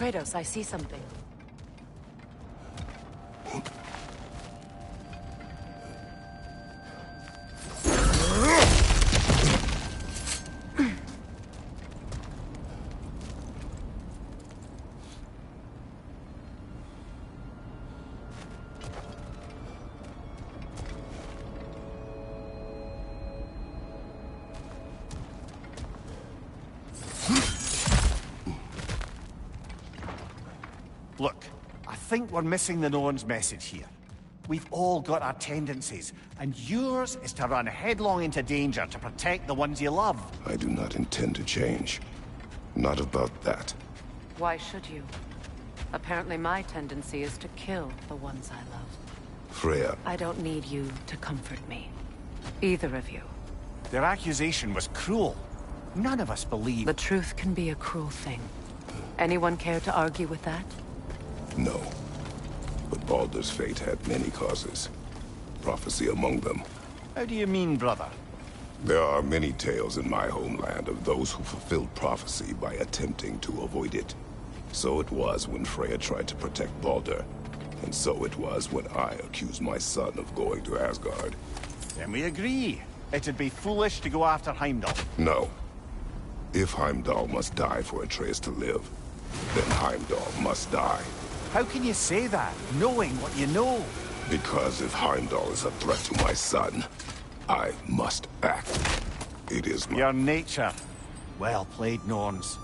Kratos, I see something. Look, I think we're missing the Norn's message here. We've all got our tendencies, and yours is to run headlong into danger to protect the ones you love. I do not intend to change. Not about that. Why should you? Apparently my tendency is to kill the ones I love. Freya, I don't need you to comfort me. Either of you. Their accusation was cruel. None of us believe... The truth can be a cruel thing. Anyone care to argue with that? no. But Baldur's fate had many causes. Prophecy among them. How do you mean, brother? There are many tales in my homeland of those who fulfilled prophecy by attempting to avoid it. So it was when Freya tried to protect Baldur. And so it was when I accused my son of going to Asgard. Then we agree. It'd be foolish to go after Heimdall. No. If Heimdall must die for Atreus to live, then Heimdall must die. How can you say that, knowing what you know? Because if Heimdall is a threat to my son, I must act. It is my... Your nature. Well played, Norns.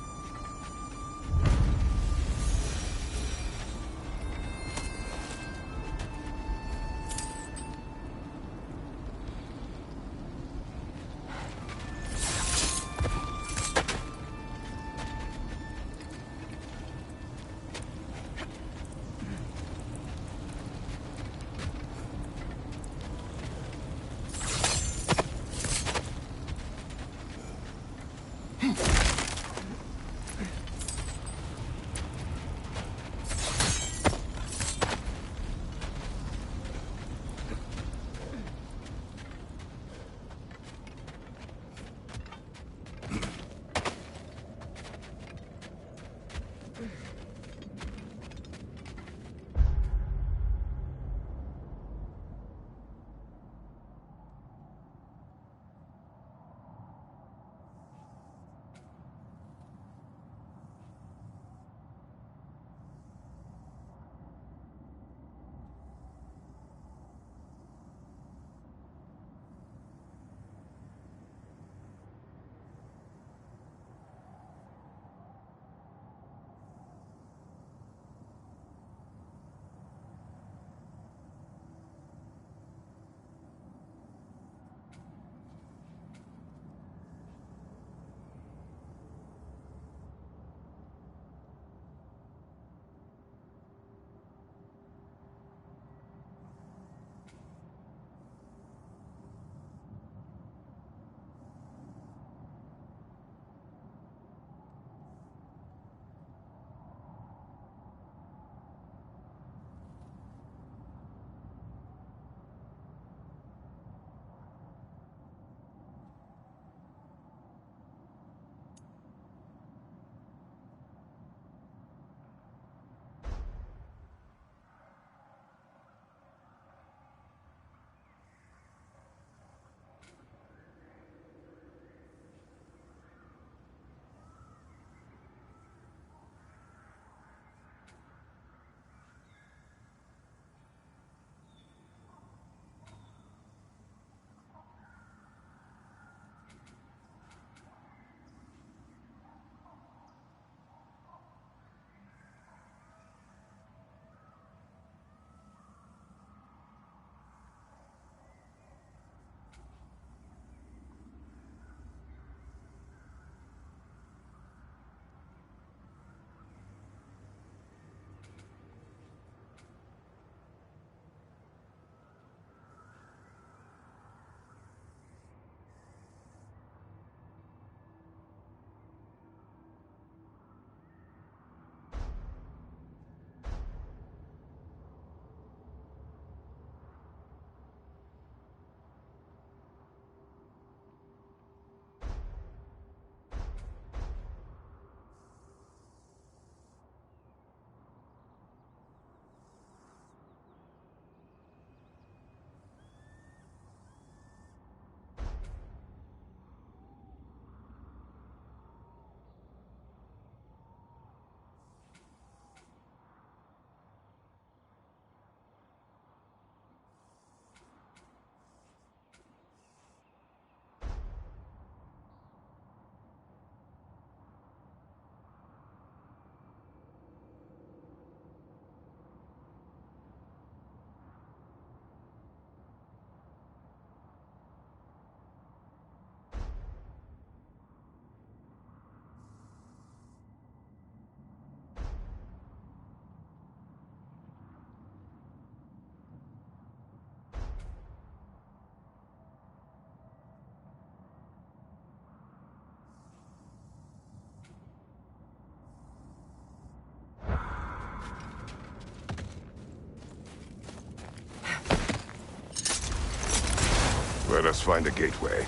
us find a gateway.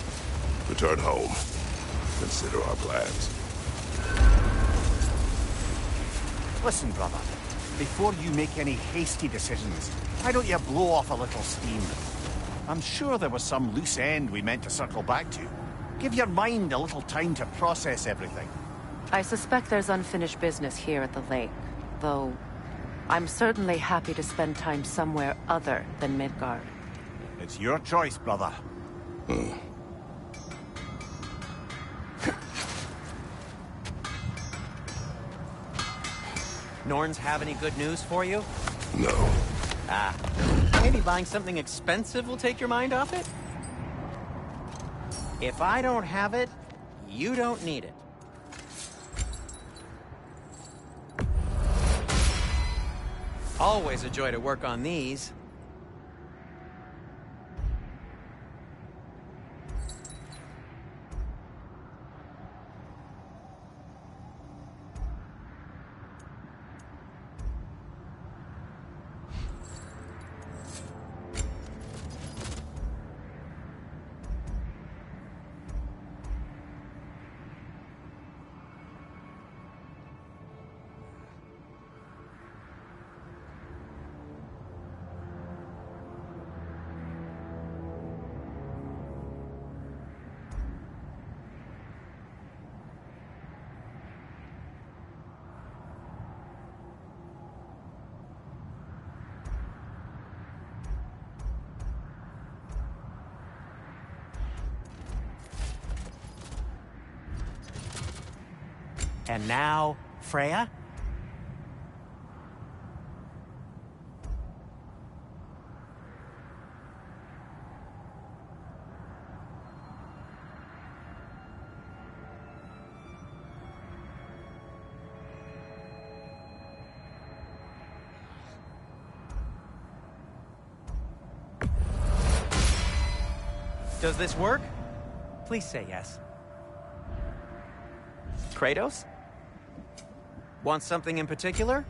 Return home. Consider our plans. Listen, brother. Before you make any hasty decisions, why don't you blow off a little steam? I'm sure there was some loose end we meant to circle back to. Give your mind a little time to process everything. I suspect there's unfinished business here at the lake, though I'm certainly happy to spend time somewhere other than Midgard. It's your choice, brother. Norns have any good news for you? No. Ah, maybe buying something expensive will take your mind off it? If I don't have it, you don't need it. Always a joy to work on these. And now, Freya? Does this work? Please say yes. Kratos? Want something in particular?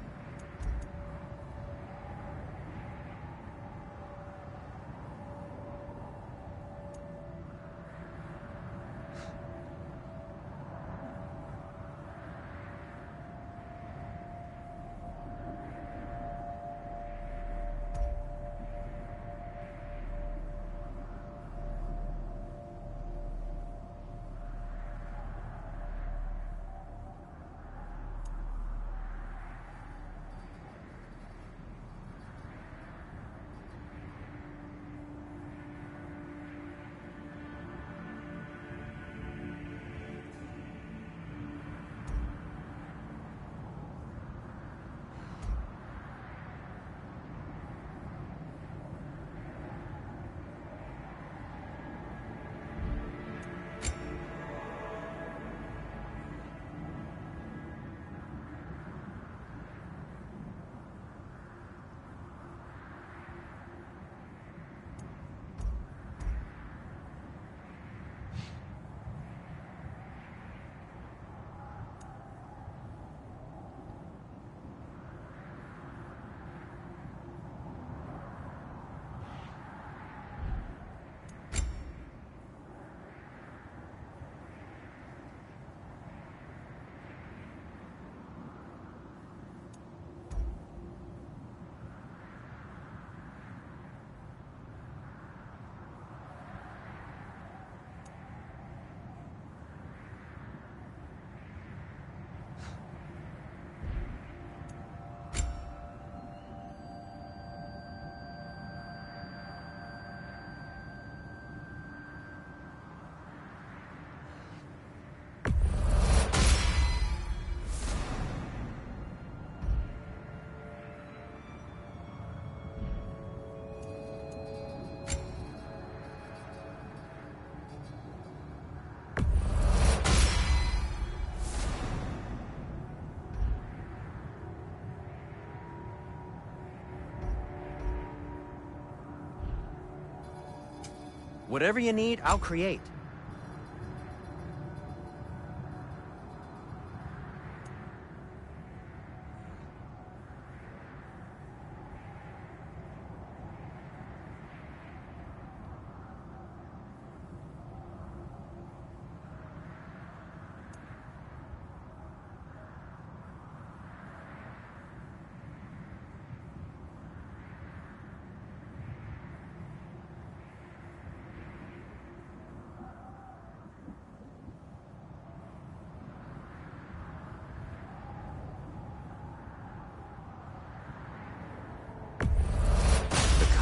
Whatever you need, I'll create.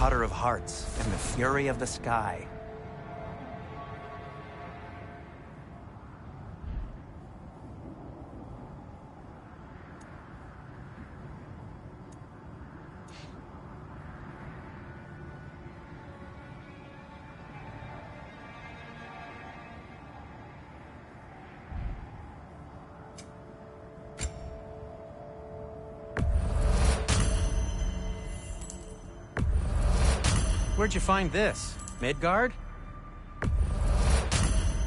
daughter of hearts and the fury of the sky. Where'd you find this? Midgard?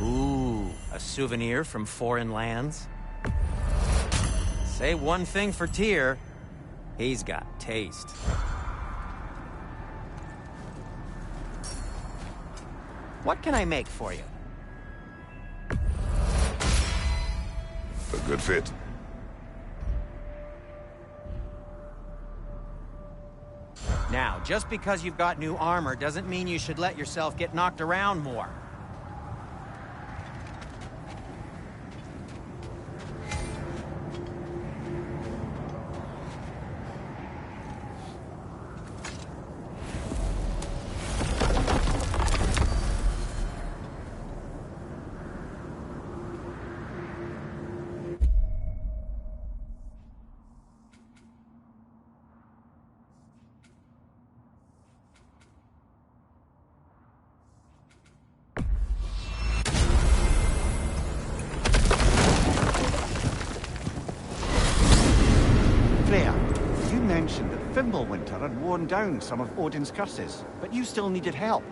Ooh, a souvenir from foreign lands? Say one thing for Tyr, he's got taste. What can I make for you? A good fit. Now, just because you've got new armor doesn't mean you should let yourself get knocked around more. Winter had worn down some of Odin's curses, but you still needed help.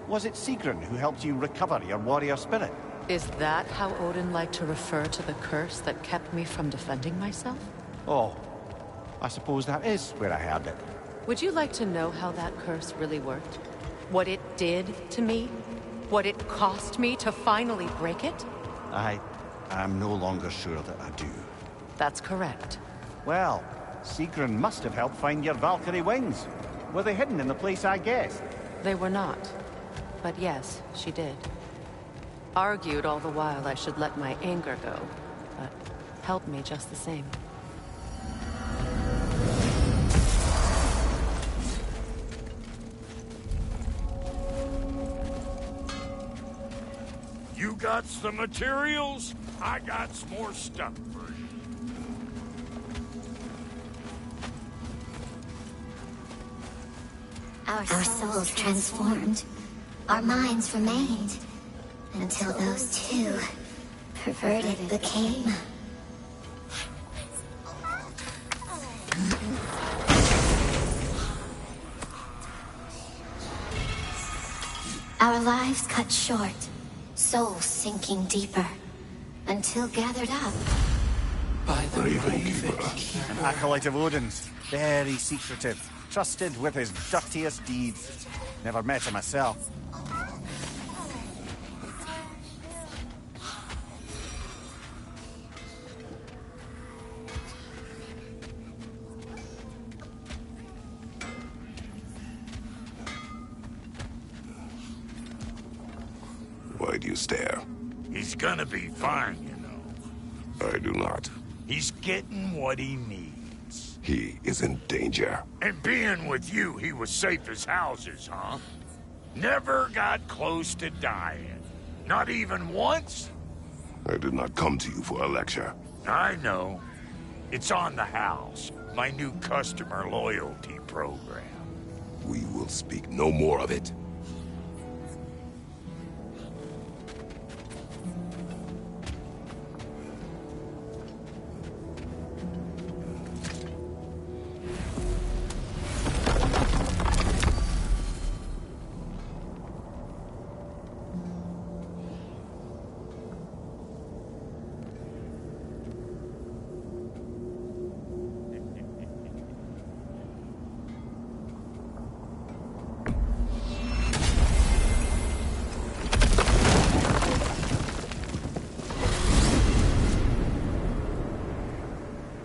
Was it Sigrun who helped you recover your warrior spirit? Is that how Odin liked to refer to the curse that kept me from defending myself? Oh, I suppose that is where I heard it. Would you like to know how that curse really worked? What it did to me? What it cost me to finally break it? I'm no longer sure that I do. That's correct. Well, Sigrun must have helped find your Valkyrie wings. Were they hidden in the place I guessed? They were not. But yes, she did. Argued all the while I should let my anger go, but helped me just the same. You got some materials? I got some more stuff for you. Our souls transformed. Our minds remained. Until those two perverted became. Our lives cut short. Souls sinking deeper. Until gathered up. By the Raven. An acolyte of Odin's. Very secretive. Trusted with his dirtiest deeds. Never met him myself. Why do you stare? He's gonna be fine, you know. I do not. He's getting what he needs. He is in danger. And being with you, he was safe as houses, huh? Never got close to dying. Not even once? I did not come to you for a lecture. I know. It's on the house. My new customer loyalty program. We will speak no more of it.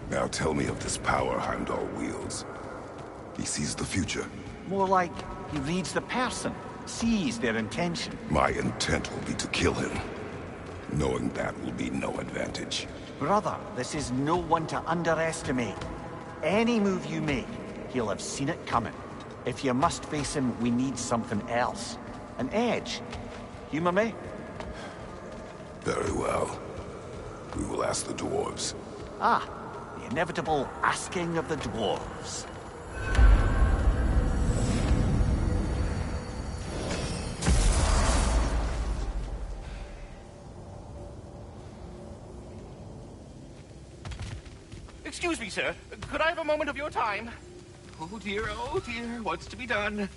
Now tell me of this power Heimdall wields. He sees the future. More like he reads the person, sees their intention. My intent will be to kill him. Knowing that will be no advantage. Brother, this is no one to underestimate. Any move you make, he'll have seen it coming. If you must face him, we need something else. An edge. Humor me? Very well. We will ask the dwarves. Ah, the inevitable asking of the dwarves. Excuse me, sir. Could I have a moment of your time? Oh dear, what's to be done?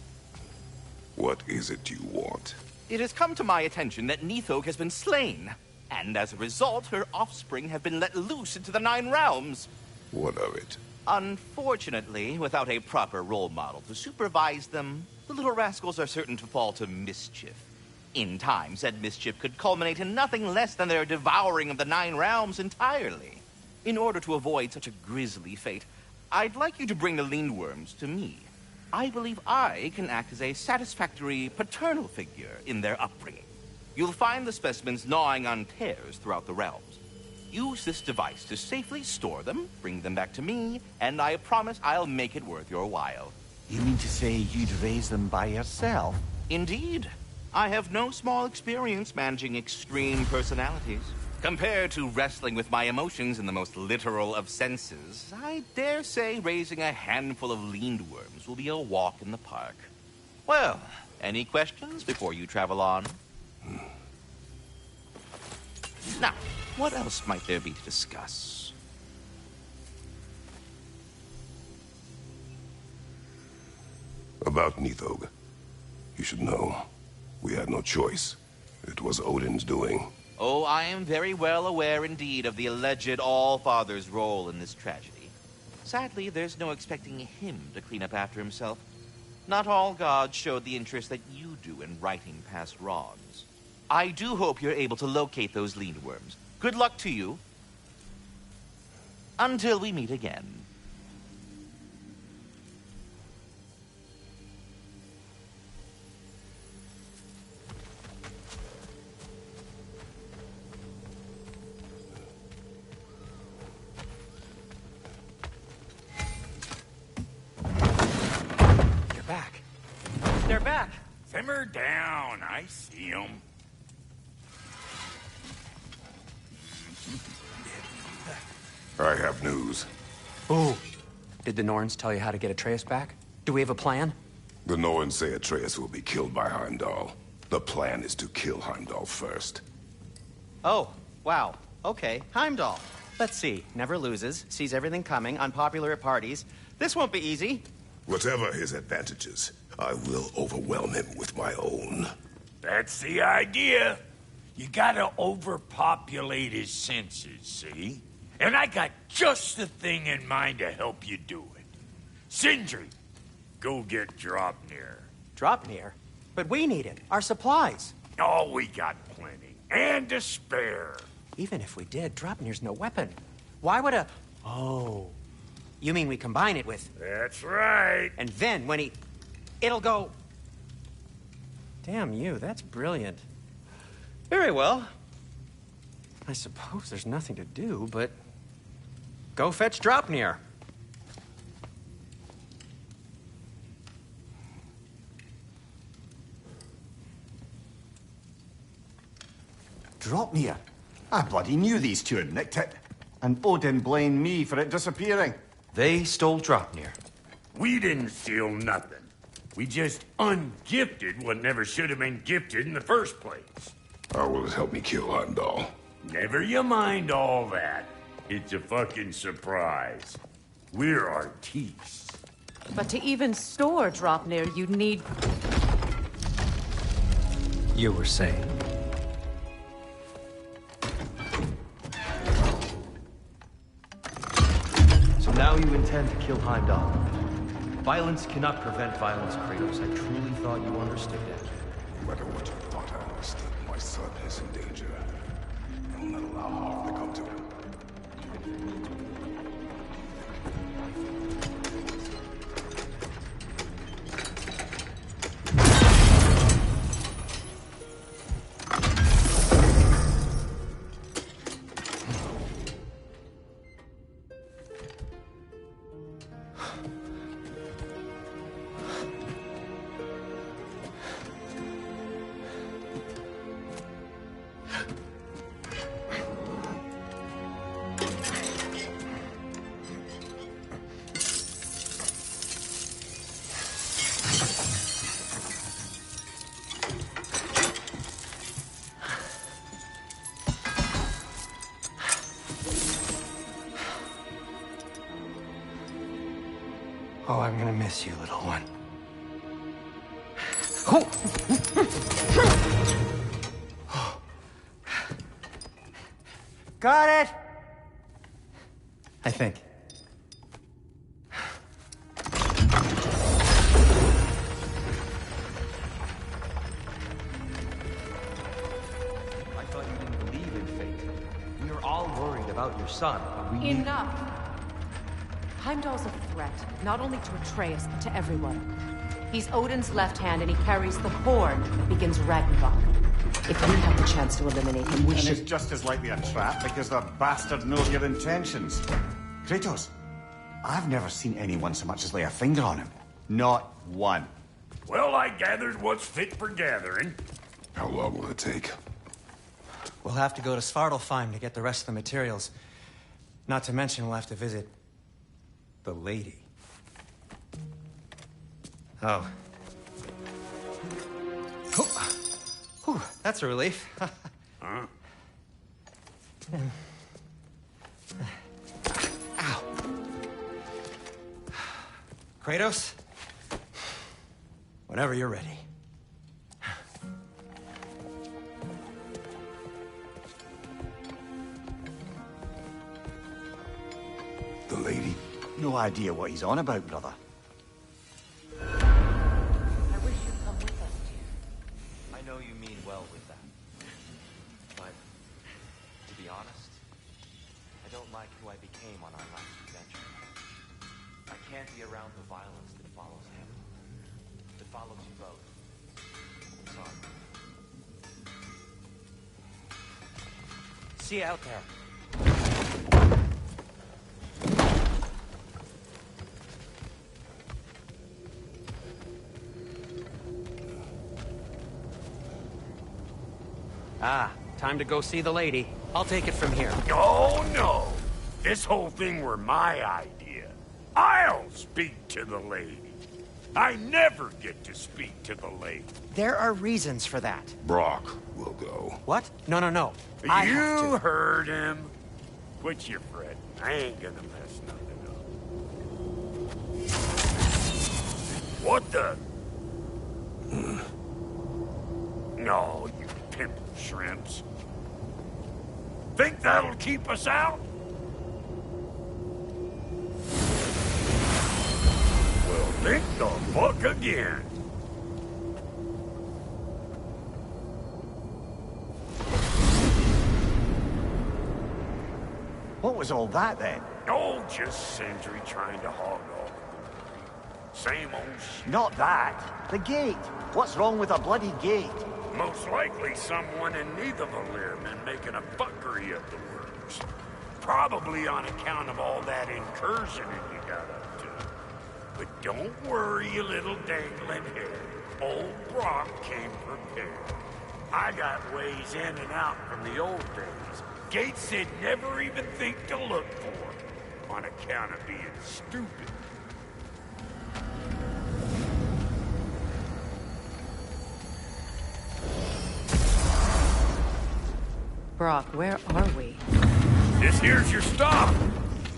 What is it you want? It has come to my attention that Nithog has been slain, and as a result, her offspring have been let loose into the Nine Realms. What of it? Unfortunately, without a proper role model to supervise them, the little rascals are certain to fall to mischief. In time, said mischief could culminate in nothing less than their devouring of the Nine Realms entirely. In order to avoid such a grisly fate, I'd like you to bring the Lindworms to me. I believe I can act as a satisfactory paternal figure in their upbringing. You'll find the specimens gnawing on tears throughout the realms. Use this device to safely store them, bring them back to me, and I promise I'll make it worth your while. You mean to say you'd raise them by yourself? Indeed. I have no small experience managing extreme personalities. Compared to wrestling with my emotions in the most literal of senses, I dare say raising a handful of Lindworms will be a walk in the park. Well, any questions before you travel on? Now, what else might there be to discuss? About Nithog. You should know. We had no choice. It was Odin's doing. Oh, I am very well aware indeed of the alleged All-Father's role in this tragedy. Sadly, there's no expecting him to clean up after himself. Not all gods showed the interest that you do in righting past wrongs. I do hope you're able to locate those Lindworms. Good luck to you. Until we meet again. They're back. Simmer down. I see them. I have news. Ooh. Did the Norns tell you how to get Atreus back? Do we have a plan? The Norns say Atreus will be killed by Heimdall. The plan is to kill Heimdall first. Oh, wow. Okay, Heimdall. Let's see. Never loses, sees everything coming, unpopular at parties. This won't be easy. Whatever his advantages, I will overwhelm him with my own. That's the idea. You gotta overpopulate his senses, see? And I got just the thing in mind to help you do it. Sindri, go get Draupnir. Draupnir? But we need it. Our supplies. Oh, we got plenty. And to spare. Even if we did, Draupnir's no weapon. Why would a... Oh. You mean we combine it with... That's right. And then when he... It'll go... Damn you, that's brilliant. Very well. I suppose there's nothing to do, but... Go fetch Draupnir. Draupnir? I bloody knew these two had nicked it. And Odin blamed me for it disappearing. They stole Draupnir. We didn't steal nothing. We just ungifted what never should have been gifted in the first place. How will it help me kill Heimdall? Never you mind all that. It's a fucking surprise. We're artistes. But to even store Draupnir, you'd need... You were saying? So now you intend to kill Heimdall. Violence cannot prevent violence, Kratos. I truly thought you understood that. No matter what you thought I understood, my son is in danger. I will not allow harm to come to him. Oh, I'm gonna miss you, little one. Got it! I think. I thought you didn't believe in fate. We were all worried about your son. We Enough! Heimdall's a threat, not only to Atreus, but to everyone. He's Odin's left hand, and he carries the horn that begins Ragnarok. If we have the chance to eliminate him, we should... And it's just as likely a trap because the bastard knows your intentions. Kratos, I've never seen anyone so much as lay a finger on him. Not one. Well, I gathered what's fit for gathering. How long will it take? We'll have to go to Svartalfheim to get the rest of the materials. Not to mention we'll have to visit... the lady. Oh. Whew, that's a relief. Huh? Ow. Kratos? Whenever you're ready. The lady? No idea what he's on about, brother. I wish you'd come with us, dear. I know you mean well with that. But, to be honest, I don't like who I became on our last adventure. I can't be around the violence that follows him. That follows you both. Sorry. See you out there. Ah, time to go see the lady. I'll take it from here. Oh, no. This whole thing were my idea. I'll speak to the lady. I never get to speak to the lady. There are reasons for that. Brock will go. What? No, no, no. I have You to. heard him. Quit your fretting. I ain't gonna mess nothing up. What the? No, you pimple shrimps. Think that'll keep us out? Well, think the fuck again. What was all that then? Oh, just Sindri trying to hog all the glory. Same old shit. Not that. The gate. What's wrong with a bloody gate? Most likely someone in Nidavellir been making a fuckery of the works. Probably on account of all that incursioning you got up to. But don't worry, you little dangling head. Old Brock came prepared. I got ways in and out from the old days. Gates they'd never even think to look for, on account of being stupid. Brock, where are we? This here's your stop.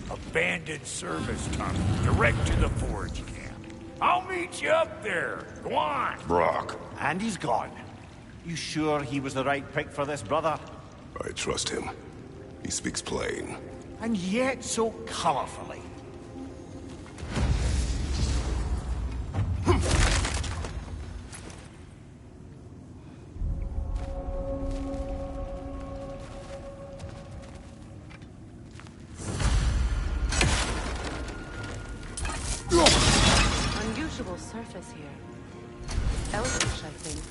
Abandoned service tunnel, direct to the forge camp. I'll meet you up there. Go on. Brock. And he's gone. You sure he was the right pick for this, brother? I trust him. He speaks plain. And yet so colorfully. Unusual surface here. Elvish, I think.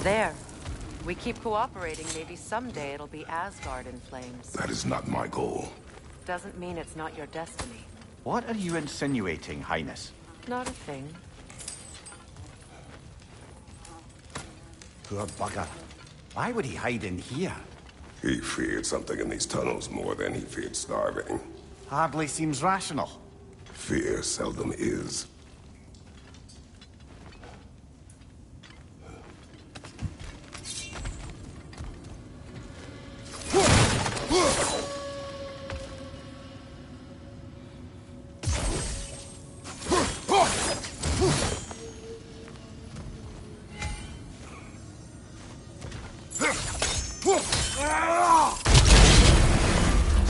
There. We keep cooperating, maybe someday it'll be Asgard in flames. That is not my goal. Doesn't mean it's not your destiny. What are you insinuating, Highness? Not a thing. Poor bugger. Why would he hide in here? He feared something in these tunnels more than he feared starving. Hardly seems rational. Fear seldom is.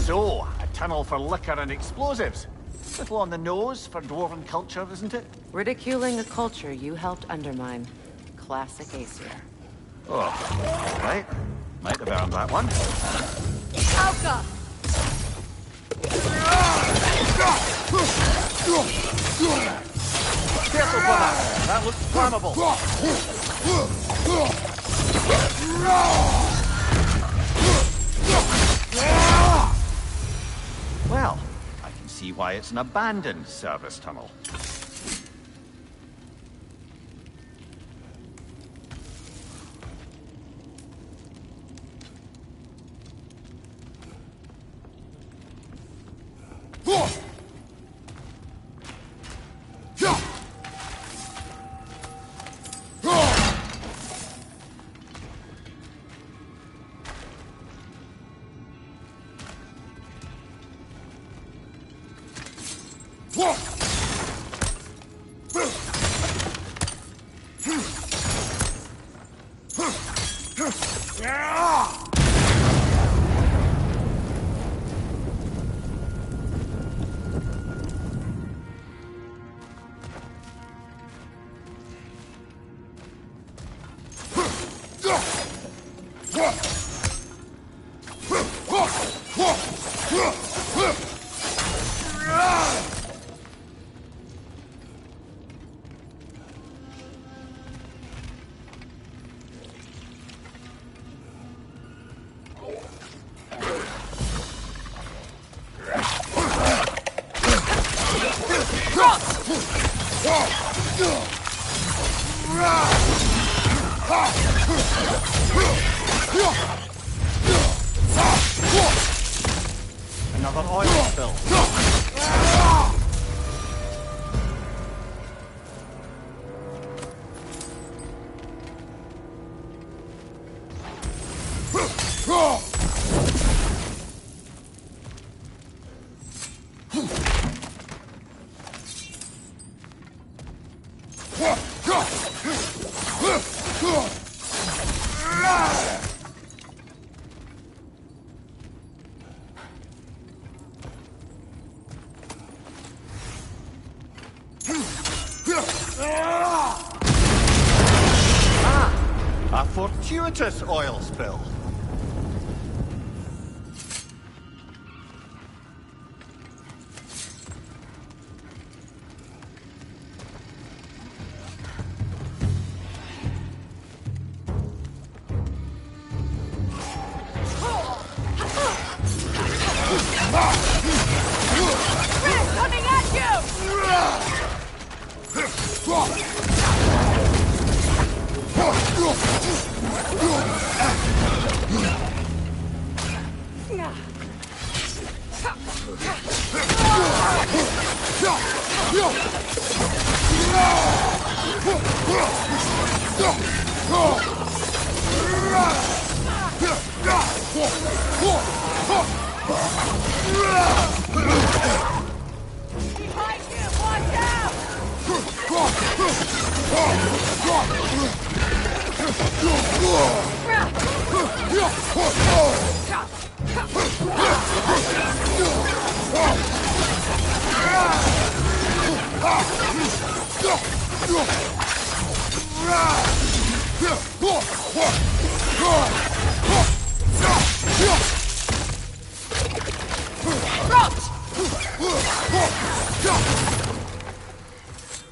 So, a tunnel for liquor and explosives. Little on the nose for dwarven culture, isn't it? Ridiculing a culture you helped undermine. Classic Aesir. Oh, all right. Might have earned that one. Alka! Careful, brother. That looks flammable. Well, I can see why it's an abandoned service tunnel. Another oil spill. A fortuitous oil spill. Coming at you! Behind you! Watch out!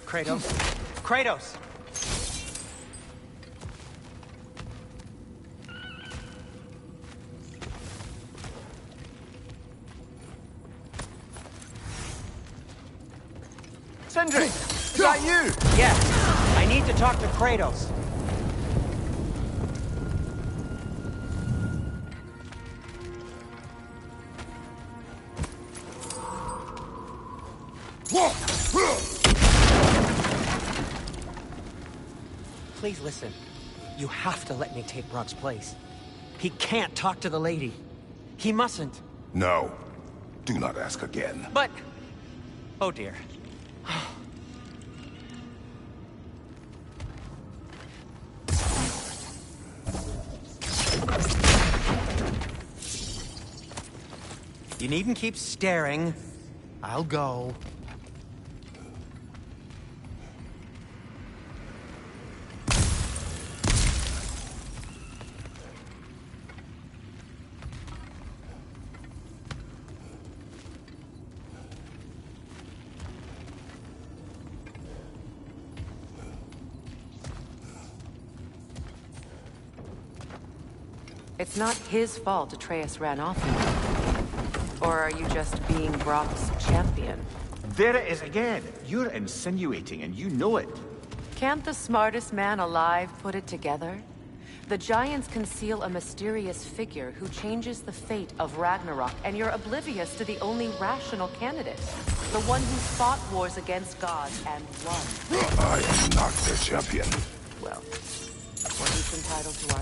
Kratos. Kratos! Sindri! Is that you? Yes. I need to talk to Kratos. Please listen. You have to let me take Brock's place. He can't talk to the lady. He mustn't. No. Do not ask again. But... Oh dear. You needn't keep staring. I'll go. It's not his fault Atreus ran off from you. Or are you just being Brock's champion? There it is again. You're insinuating, and you know it. Can't the smartest man alive put it together? The Giants conceal a mysterious figure who changes the fate of Ragnarok, and you're oblivious to the only rational candidate. The one who fought wars against gods and won. I am not their champion. Well, one who's entitled to our...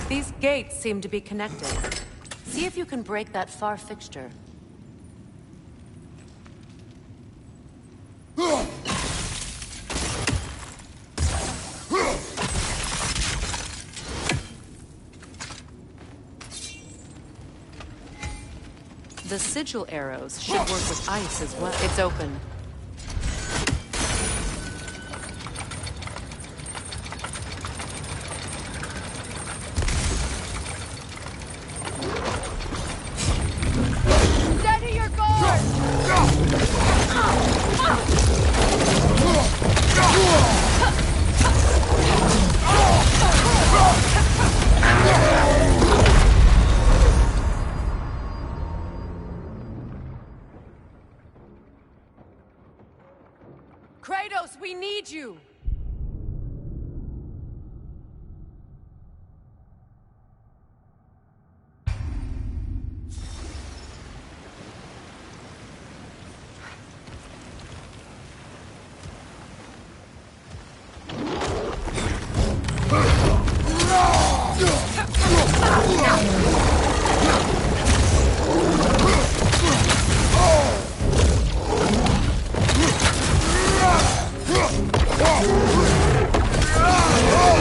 These gates seem to be connected. See if you can break that far fixture. The sigil arrows should work with ice as well. It's open. Steady your guard! Kratos, we need you!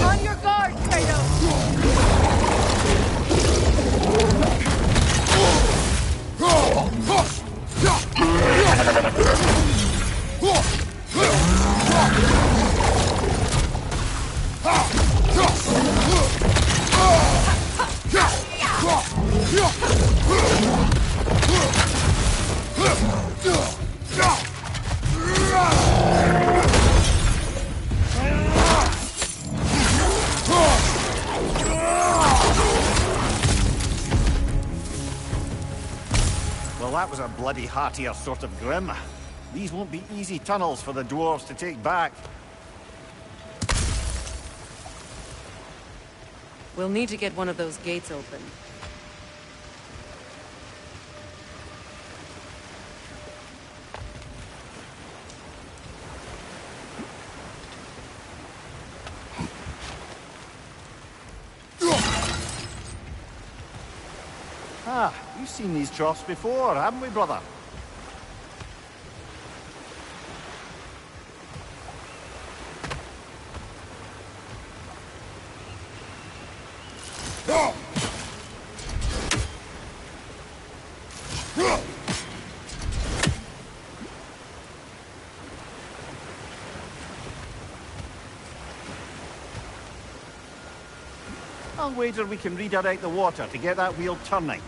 On your guard, Kratos! Well, that was a bloody heartier sort of grim. These won't be easy tunnels for the dwarves to take back. We'll need to get one of those gates open. seen these troughs before, haven't we, brother? I'll wager we can redirect the water to get that wheel turning.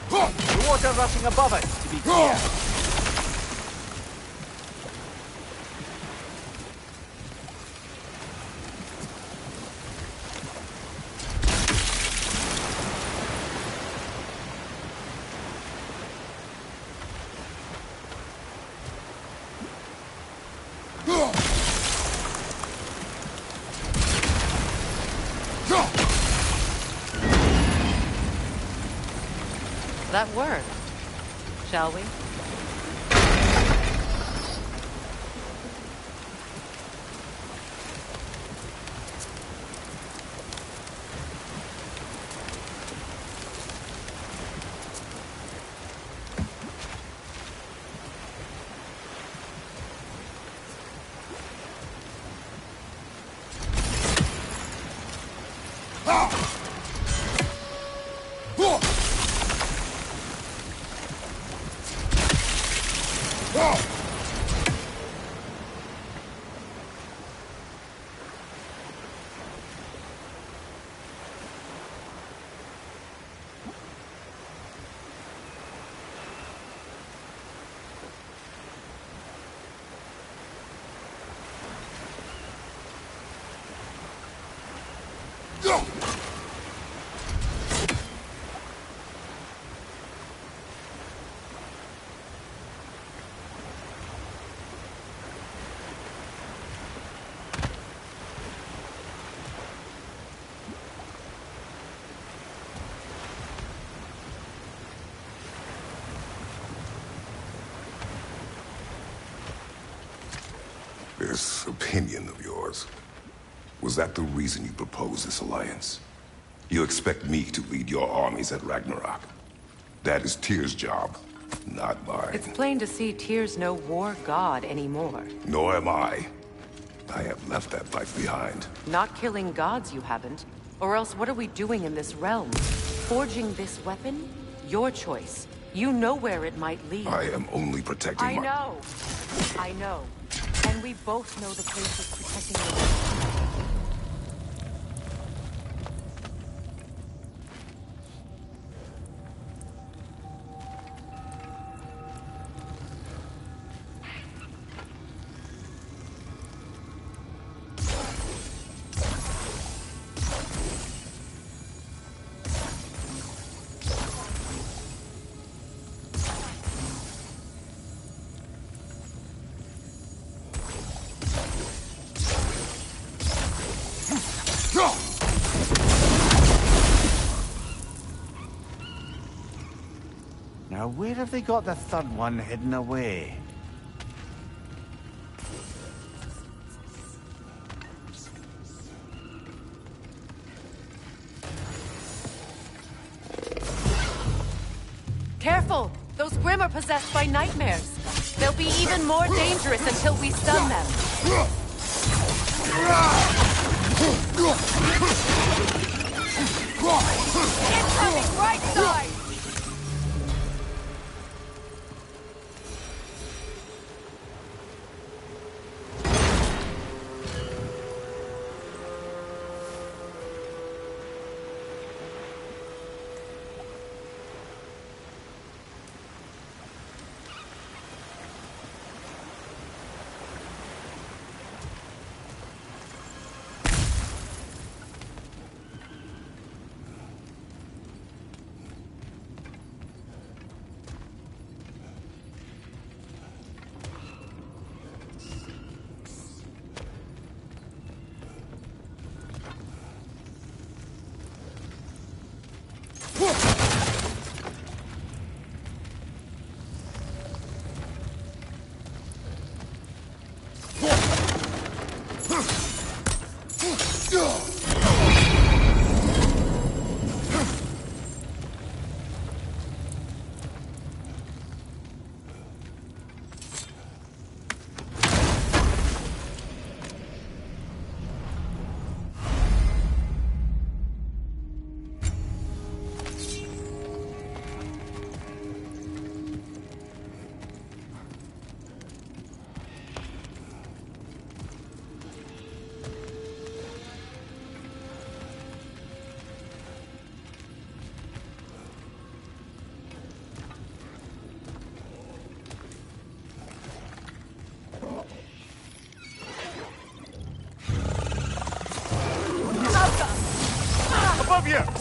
The water rushing above us, to be clear. That worked. Shall we? This opinion of yours, was that the reason you proposed this alliance? You expect me to lead your armies at Ragnarok? That is Tyr's job, not mine. It's plain to see Tyr's no war god anymore. Nor am I. I have left that life behind. Not killing gods, you haven't. Or else what are we doing in this realm? Forging this weapon? Your choice. You know where it might lead. I am only protecting I know. I know. And we both know the place is protecting us. Now, where have they got the third one hidden away? Careful! Those Grimm are possessed by nightmares. They'll be even more dangerous until we stun them. Incoming right side!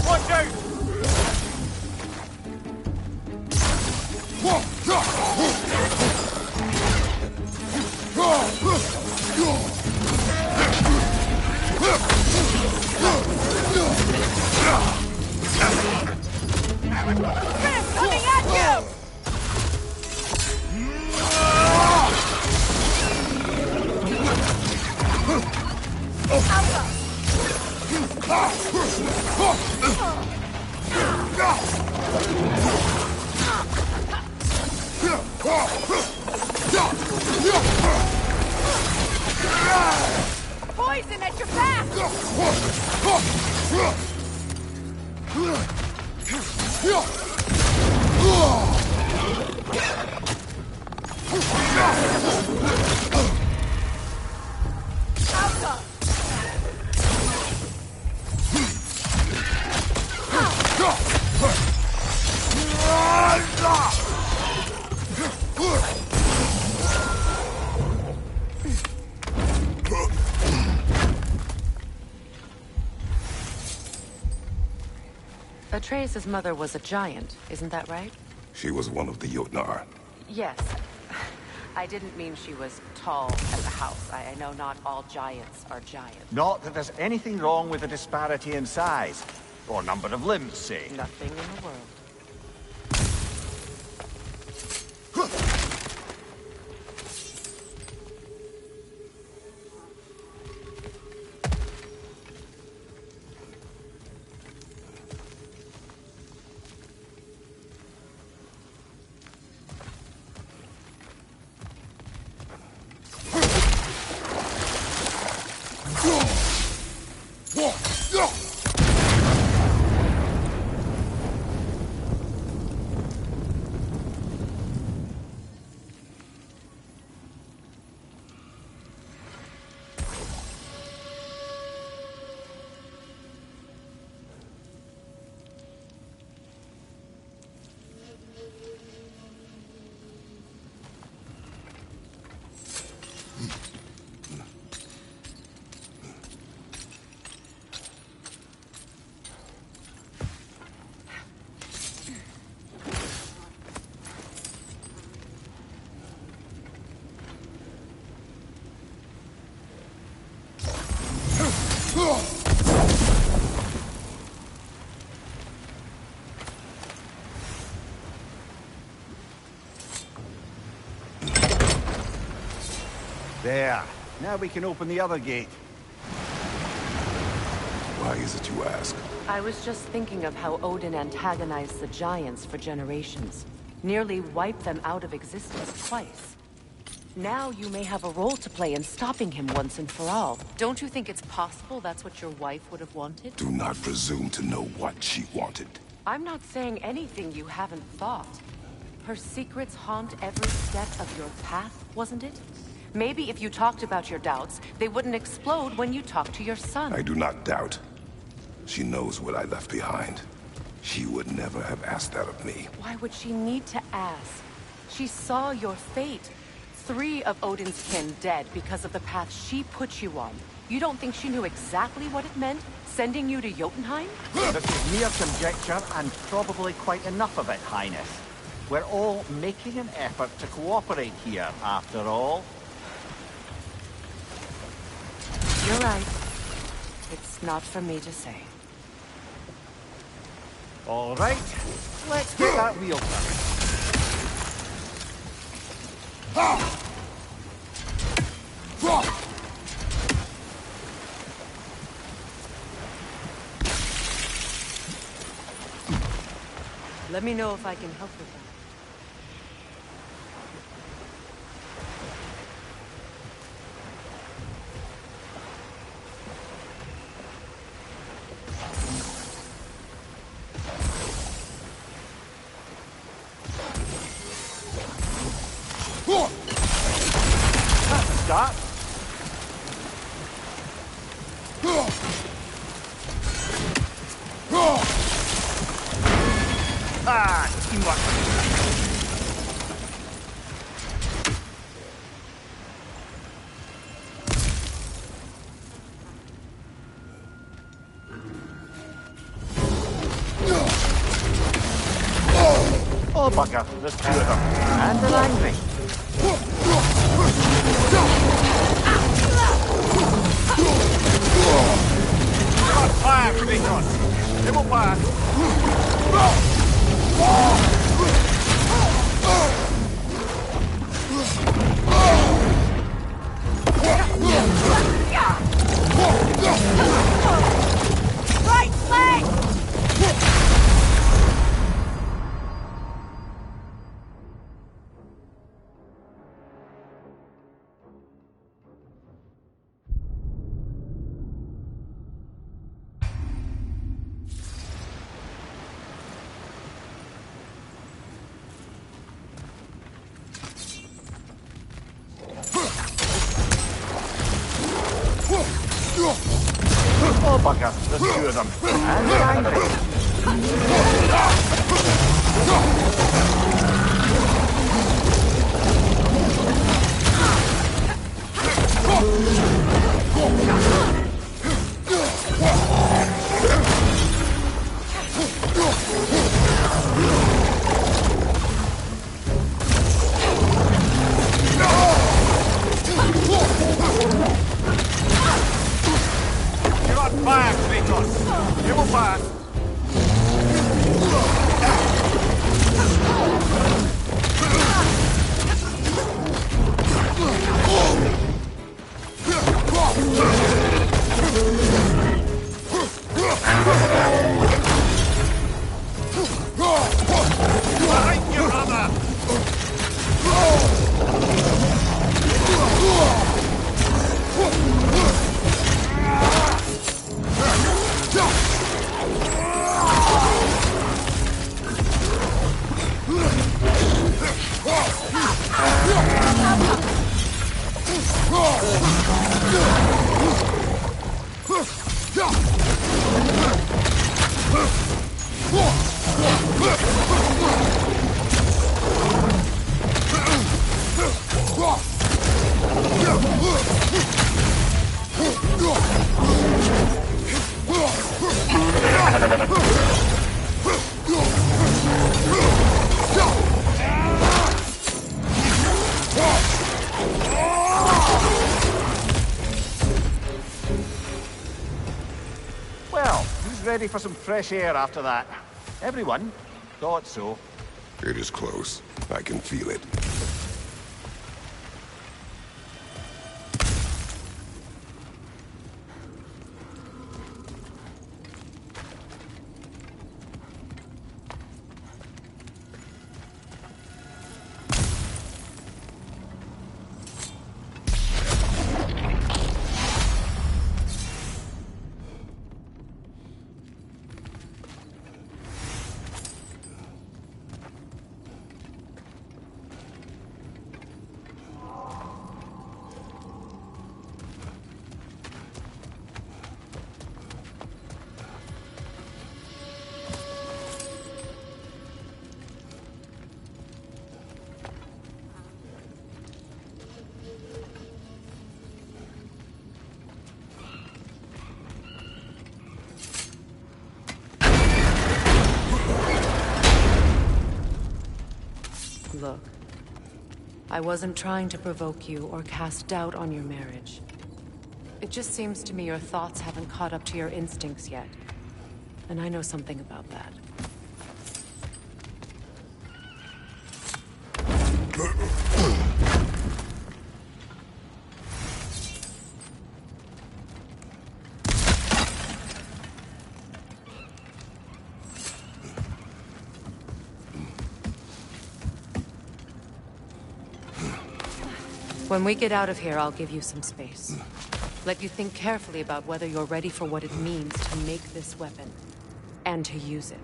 Watch out! Coming at you! Poison at your back! Atreus' mother was a giant, isn't that right? She was one of the Jotnar. Yes. I didn't mean she was tall as a house. I know not all giants are giants. Not that there's anything wrong with the disparity in size. Or number of limbs, say. Nothing in the world. There. Now we can open the other gate. Why is it you ask? I was just thinking of how Odin antagonized the giants for generations. Nearly wiped them out of existence twice. Now you may have a role to play in stopping him once and for all. Don't you think it's possible that's what your wife would have wanted? Do not presume to know what she wanted. I'm not saying anything you haven't thought. Her secrets haunt every step of your path, wasn't it? Maybe if you talked about your doubts, they wouldn't explode when you talked to your son. I do not doubt. She knows what I left behind. She would never have asked that of me. Why would she need to ask? She saw your fate. 3 of Odin's kin dead because of the path she put you on. You don't think she knew exactly what it meant, sending you to Jotunheim? This is mere conjecture, and probably quite enough of it, Highness. We're all making an effort to cooperate here, after all. You're right. It's not for me to say. All right, let's get that wheel turning. Let me know if I can help with that. Stop. Ah, teamwork. Oh, bugger, there's two of them. And they're angry. Got fire, Kratos! They will fire! Right leg! Oh, bugger, there's two of them. And they're angry. You're on fire, Kratos! You will fire! Behind you, brother! Well, who's ready for some fresh air after that? Everyone? Thought so. It is close. I can feel it. Look, I wasn't trying to provoke you or cast doubt on your marriage. It just seems to me your thoughts haven't caught up to your instincts yet. And I know something about that. When we get out of here, I'll give you some space. Let you think carefully about whether you're ready for what it means to make this weapon, and to use it.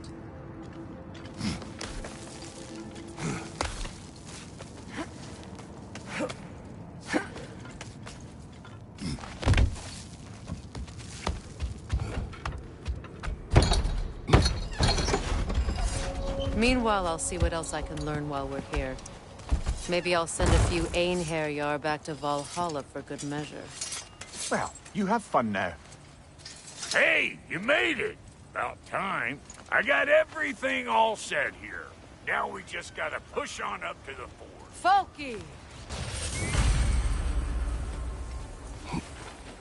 Meanwhile, I'll see what else I can learn while we're here. Maybe I'll send a few Einherjar back to Valhalla for good measure. Well, you have fun now. Hey, you made it! About time. I got everything all set here. Now we just gotta push on up to the fort. Folky!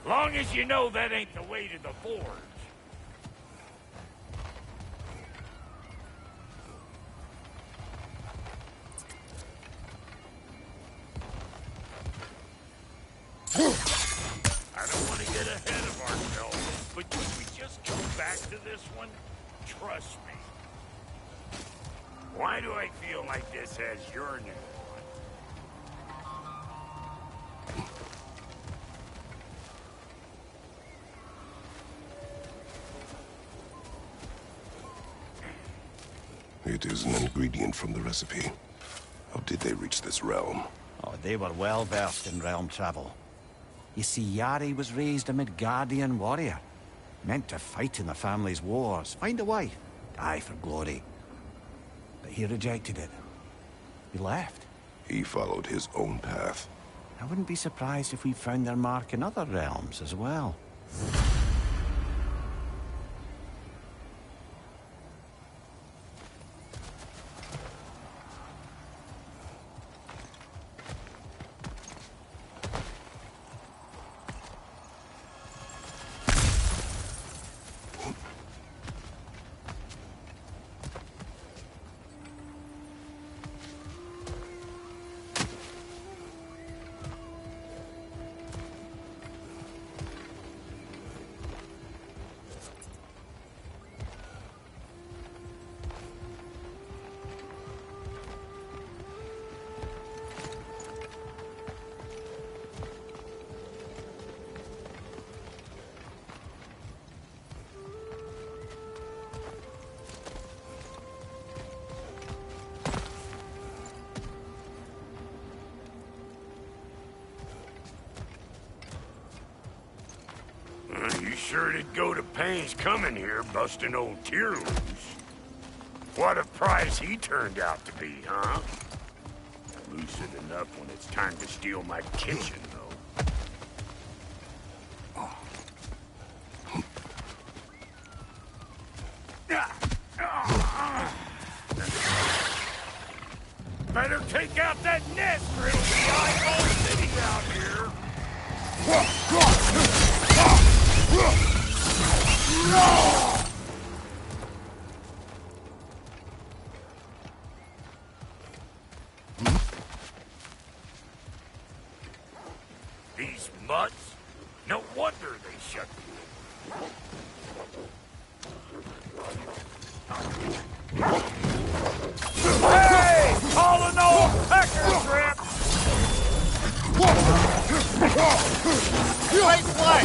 Long as you know that ain't the way to the forge. I don't want to get ahead of ourselves, but if we just go back to this one, trust me. Why do I feel like this has your name on it? It is an ingredient from the recipe. How did they reach this realm? Oh, they were well versed in realm travel. You see, Yari was raised a Midgardian warrior, meant to fight in the family's wars, find a wife, die for glory. But he rejected it. He left. He followed his own path. I wouldn't be surprised if we found their mark in other realms as well. You sure did go to pains coming here, busting old Tyr loose. What a prize he turned out to be, huh? Lucid enough when it's time to steal my kitchen, though. Better take out that nest, or it'll be eyeball city out here. These mutts? No wonder they shut you. Hey! Calling all pecker trip! Great play!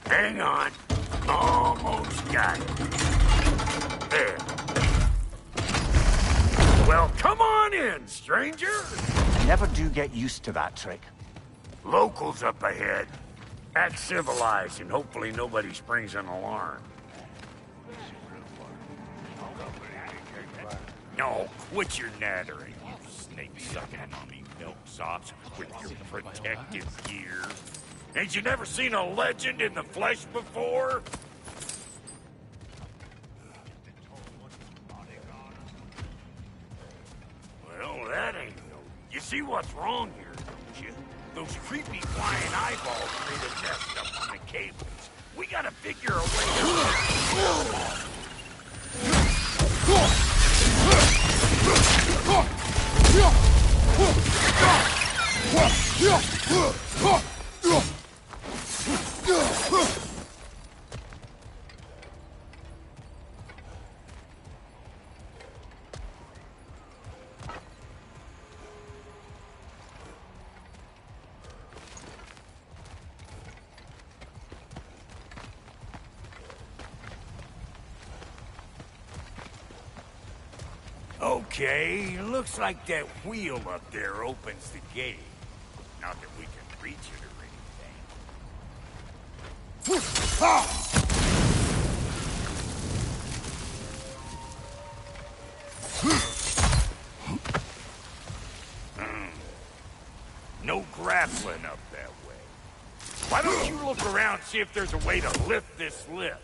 Hang on. Almost got it. There. Well, come on in, stranger. Never do get used to that trick. Locals up ahead. Act civilized, and hopefully nobody springs an alarm. No, quit your nattering, you snake-sucking mommy milksops with your protective gear. Ain't you never seen a legend in the flesh before? Well, that ain't no... You see what's wrong here, don't you? Those creepy flying eyeballs made a nest up on the cables. We gotta figure a way to... Okay, looks like that wheel up there opens the gate. Not that we can reach it or anything. No grappling up that way. Why don't you look around, see if there's a way to lift this lift?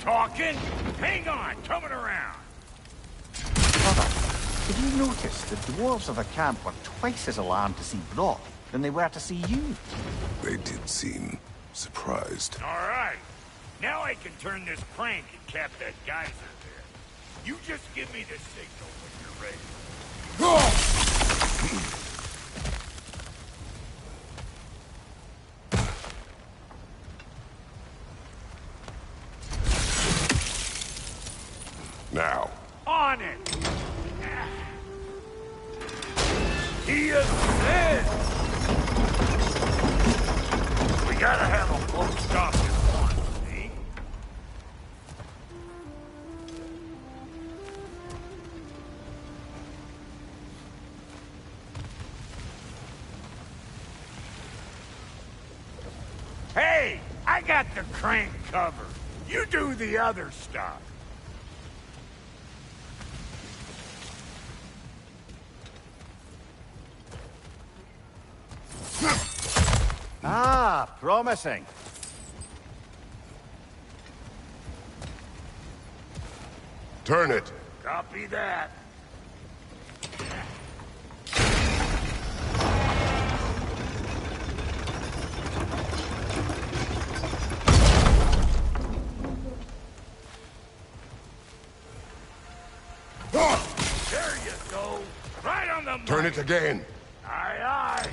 Talking? Hang on, coming around. Brother, did you notice the dwarves of the camp were twice as alarmed to see Brock than they were to see you? They did seem surprised. All right. Now I can turn this crank and cap that geyser there. You just give me the signal when you're ready. Now. On it! He assists! We gotta have a close stop at once, see? Hey! I got the crank covered. You do the other stuff. Ah, promising. Turn it. Copy that. There you go. Right on the money. Turn it again. Aye, aye.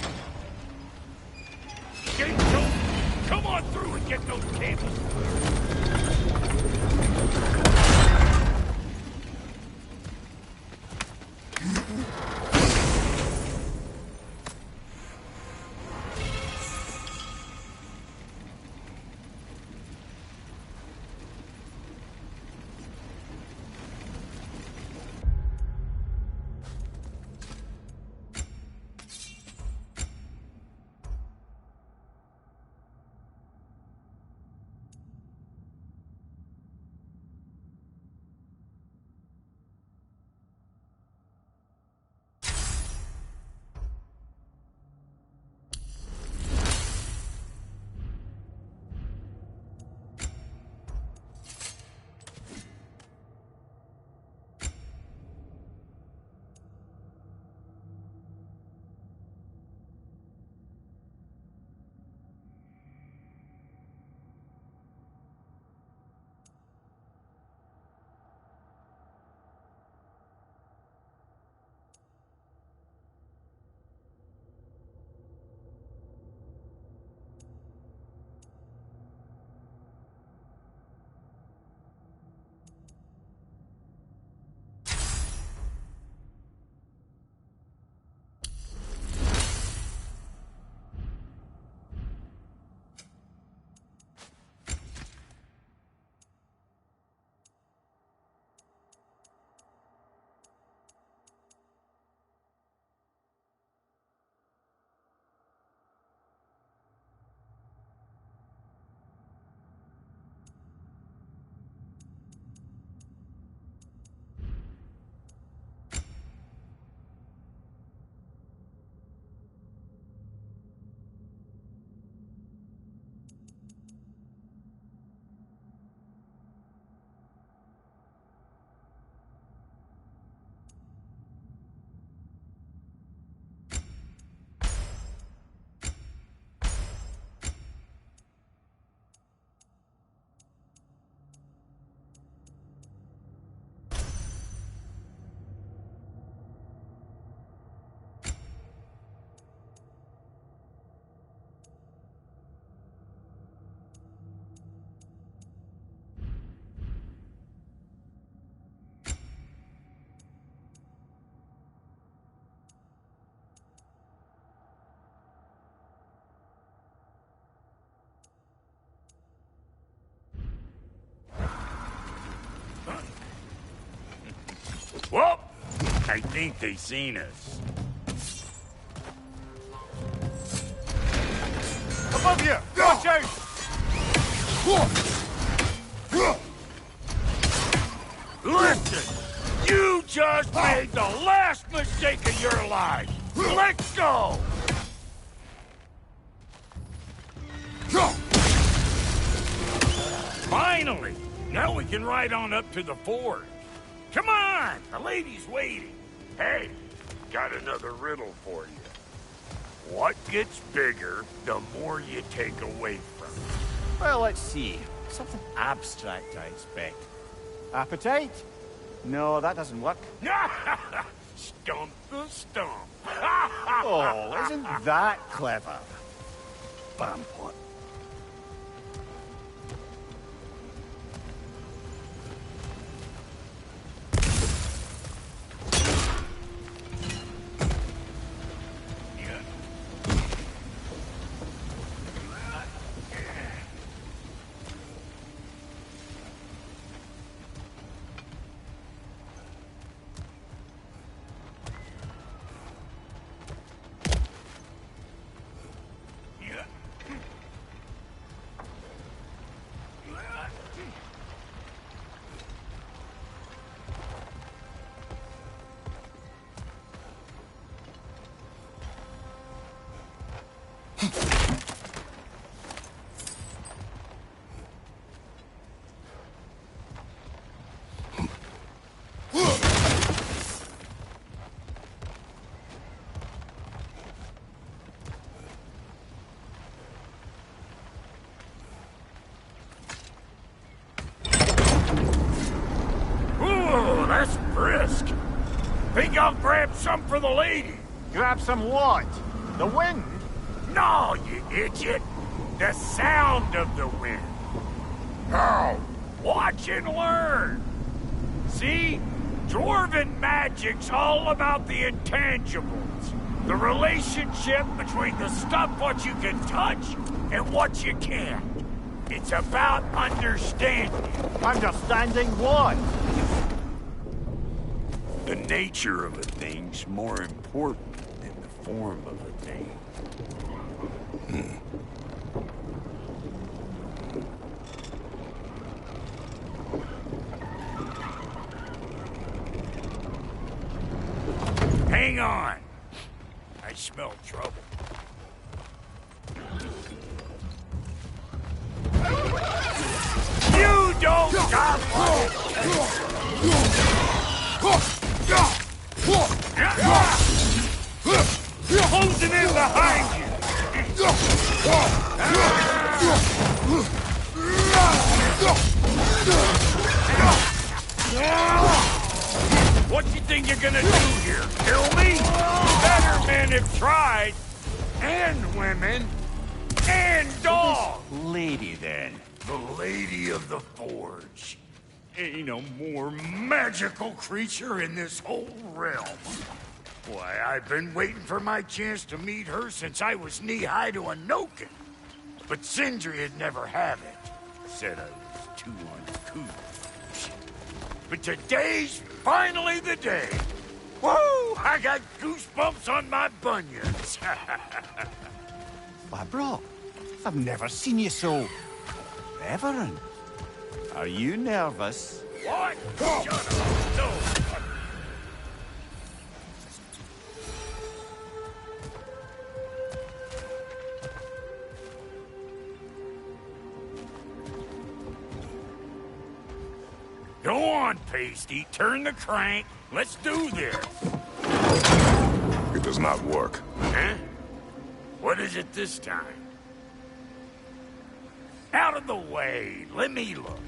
Come on through and get those cables. Well, I think they seen us. Above you! Watch out! Listen! You just made the last mistake of your life! Let's go! Finally! Now we can ride on up to the forge. Come on! The lady's waiting. Hey, got another riddle for you. What gets bigger, the more you take away from it? Well, let's see. Something abstract, I expect. Appetite? No, that doesn't work. Stump the stump. Oh, isn't that clever? Bampot. That's brisk. Think I'll grab some for the lady. Grab some what? The wind? No, you idiot. The sound of the wind. How? Watch and learn. See? Dwarven magic's all about the intangibles. The relationship between the stuff what you can touch and what you can't. It's about understanding. Understanding what? The nature of a thing's more important than the form of a thing. Hang on. I smell trouble. You don't stop! Closing in behind you! What you think you're gonna do here? Kill me? Better men have tried. And women. And dogs. Lady, then. The Lady of the Forge. Ain't no more magical creature in this whole realm. Why, I've been waiting for my chance to meet her since I was knee-high to a Noken. But Sindri would never have it. Said I was too uncouth. But today's finally the day. Woo! I got goosebumps on my bunions. Why, bro, I've never seen you so... reverent. Are you nervous? What? Shut up. No. Go on, Pasty. Turn the crank. Let's do this. It does not work. Huh? What is it this time? Out of the way. Let me look.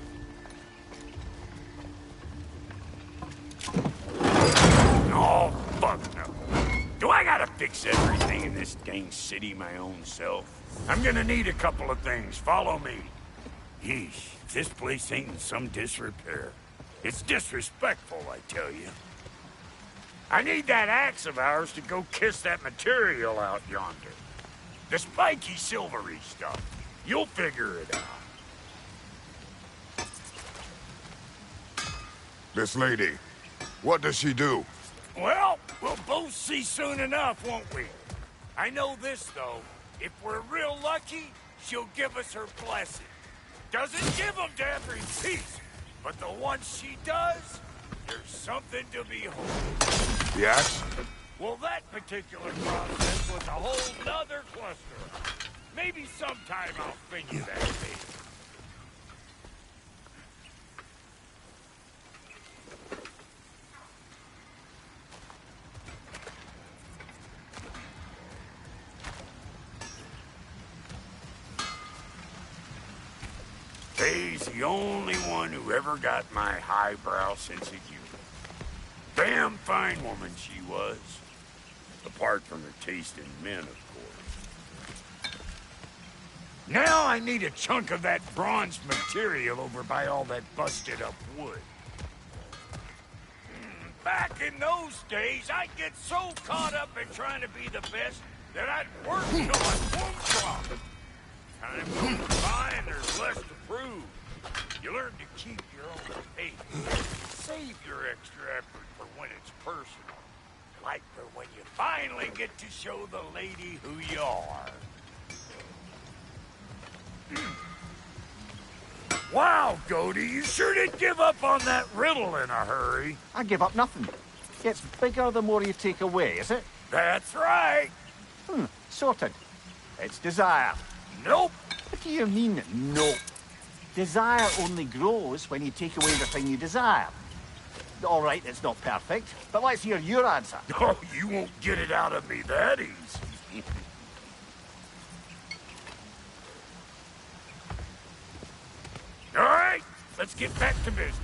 Oh, fuck no. Do I gotta fix everything in this dang city my own self? I'm gonna need a couple of things. Follow me. Yeesh, this place ain't in some disrepair. It's disrespectful, I tell you. I need that axe of ours to go kiss that material out yonder. The spiky silvery stuff. You'll figure it out. This lady, What does she do? Well, we'll both see soon enough, won't we? I know this, though. If we're real lucky, she'll give us her blessing. Doesn't give them to every piece, but the ones she does, there's something to behold. Yes? Well, that particular process was a whole nother cluster. Maybe sometime I'll bring you that thing. Faye's the only one who ever got my highbrow sense of humor. Damn fine woman she was. Apart from her taste in men, of course. Now I need a chunk of that bronze material over by all that busted-up wood. Back in those days, I'd get so caught up in trying to be the best that I'd work till I won't drop. Time goes by and there's less to prove. You learn to keep your own pace. Save your extra effort for when it's personal. Like for when you finally get to show the lady who you are. Wow, Goaty, you sure did give up on that riddle in a hurry. I give up nothing. Gets bigger the more you take away, is it? That's right. Sorted. It's desire. Nope. What do you mean, nope? Desire only grows when you take away the thing you desire. All right, it's not perfect, but let's hear your answer. Oh, you won't get it out of me that easy. All right, let's get back to business.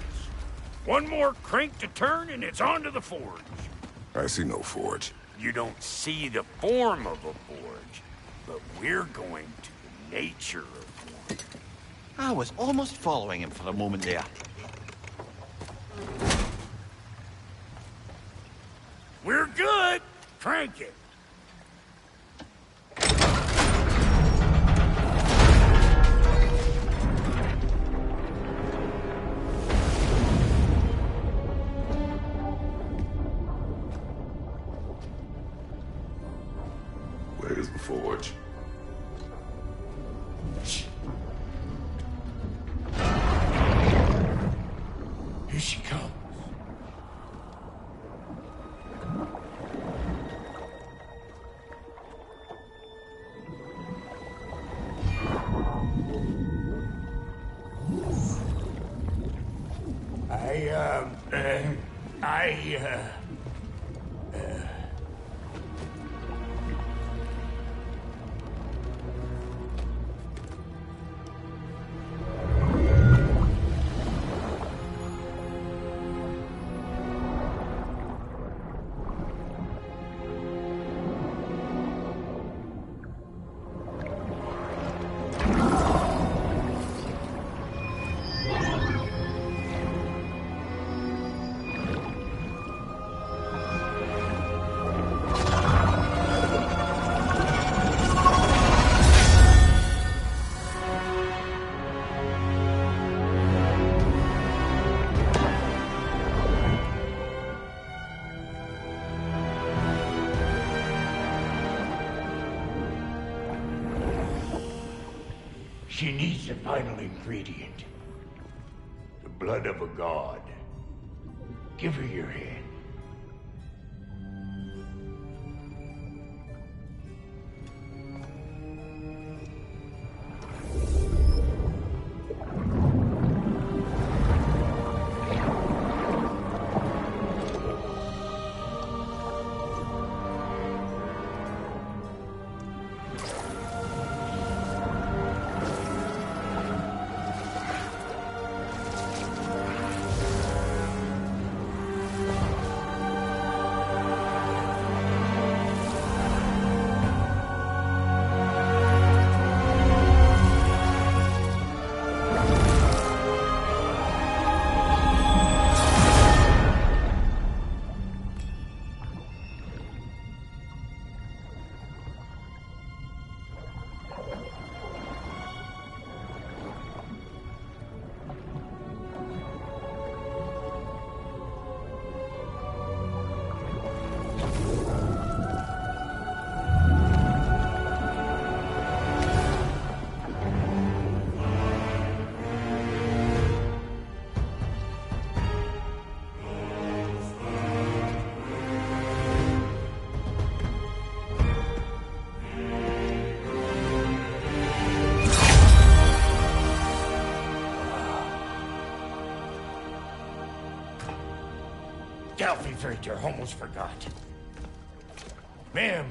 One more crank to turn and it's on to the forge. I see no forge. You don't see the form of a forge, but we're going to the nature of one. I was almost following him for a moment there. We're good. Crank it. Where's the forge? Here she comes. She needs the final ingredient. The blood of a god. Give her your hand. Freighter, almost forgot. Ma'am,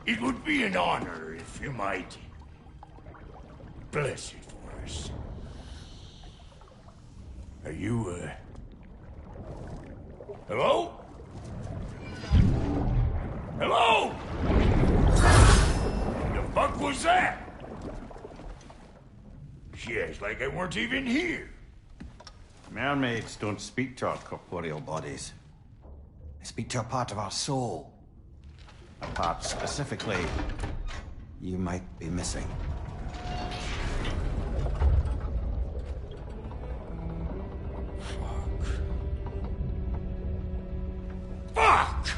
it would be an honor if you might bless it for us. Are you, hello? Hello? The fuck was that? She acts like I weren't even here. Mermaids don't speak to our corporeal bodies. They speak to a part of our soul. A part specifically you might be missing. Fuck!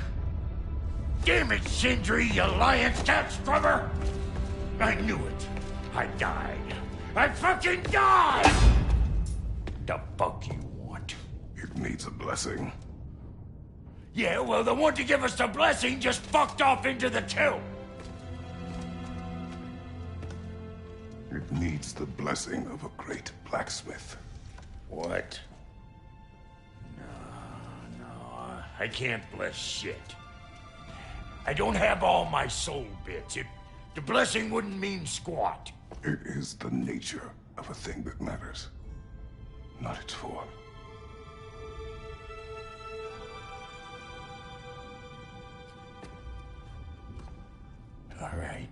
Damn it, Sindri, you lion cat scrubber! I knew it. I died. I fucking died! The fuck you want? It needs a blessing. Yeah, well, the one to give us the blessing just fucked off into the tomb. It needs the blessing of a great blacksmith. What? No, I can't bless shit. I don't have all my soul bits. The blessing wouldn't mean squat. It is the nature of a thing that matters, not its form. All right.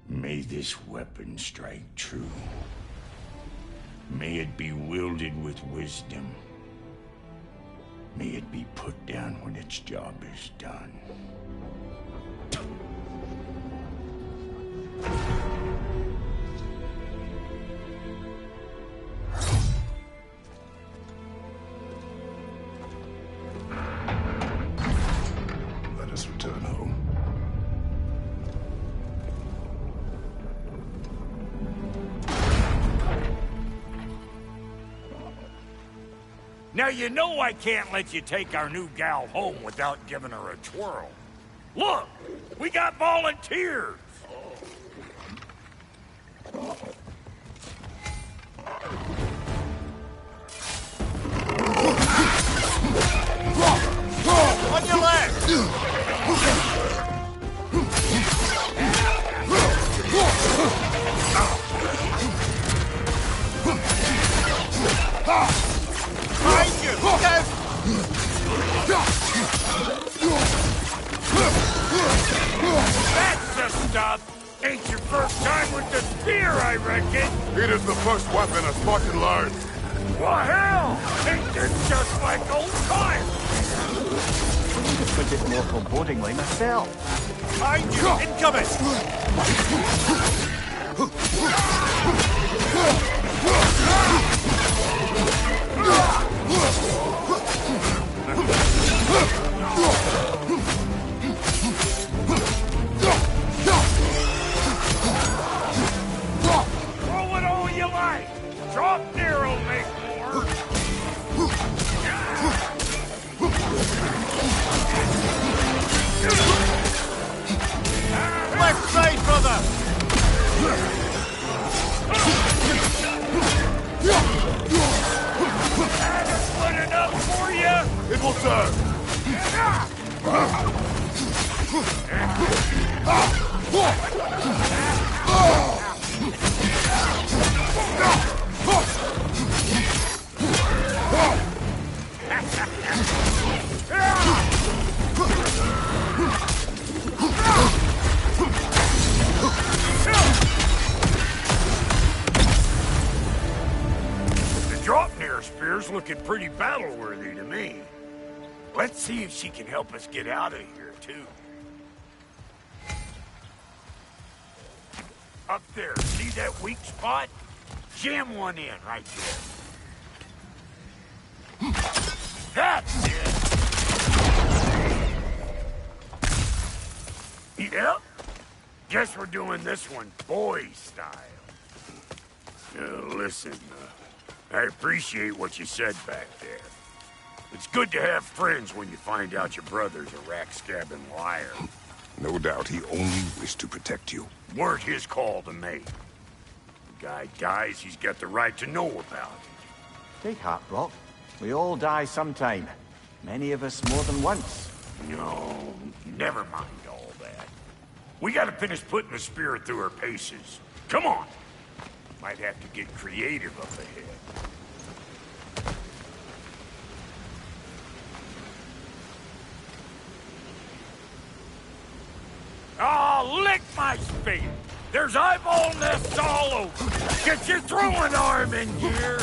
May this weapon strike true. May it be wielded with wisdom. May it be put down when its job is done. Let us return home. Now you know I can't let you take our new gal home without giving her a twirl. Look, we got volunteers. On your left! Behind you! Look out! That's the stuff! Ain't your first time with the spear, I reckon. It is the first weapon a Spartan learned. Well, hell! Ain't this just like old times? I need to put it more forebodingly myself. Behind you! Incoming! Throw it all you like! Draupnir will make more! Left side, brother! That's good enough for you? It will serve. The Draupnir spear's looking pretty battle-worthy to me. Let's see if she can help us get out of here, too. Up there, see that weak spot? Jam one in right there. That's it! Yep. Guess we're doing this one boy style. Listen, I appreciate what you said back there. It's good to have friends when you find out your brother's a rack-scabbing liar. No doubt he only wished to protect you. Weren't his call to make. Guy dies, he's got the right to know about it. Take heart, Brock. We all die sometime. Many of us more than once. No, never mind all that. We gotta finish putting the spirit through her paces. Come on! Might have to get creative up ahead. Oh, lick my spade! There's eyeball nests all over! Get your throwing arm in gear!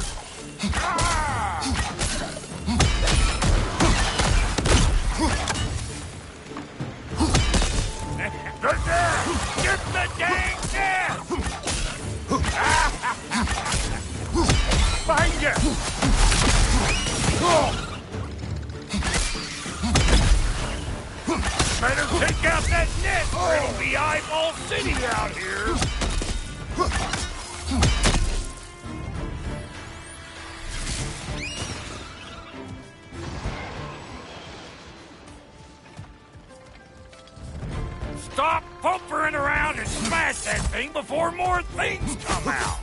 Ah! Good there! Get the dang nest! Find you! Better take out that net, or it'll be Eyeball City out here! Stop pumpering around and smash that thing before more things come out!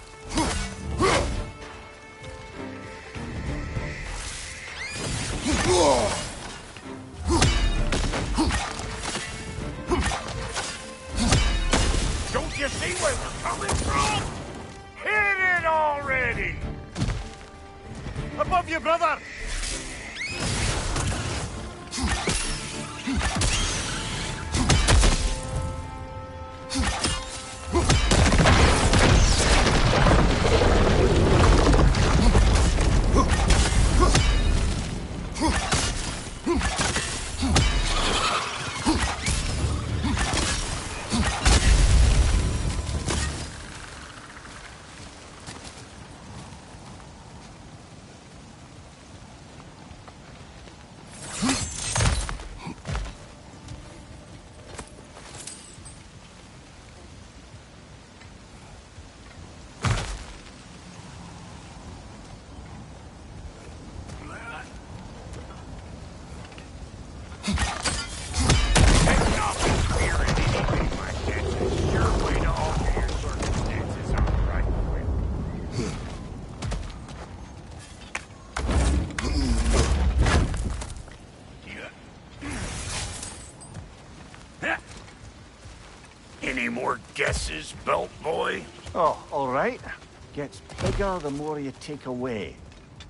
Don't you see where we're coming from? Hit it already! Above you, brother! Any more guesses, belt boy? Oh, all right. Gets bigger the more you take away.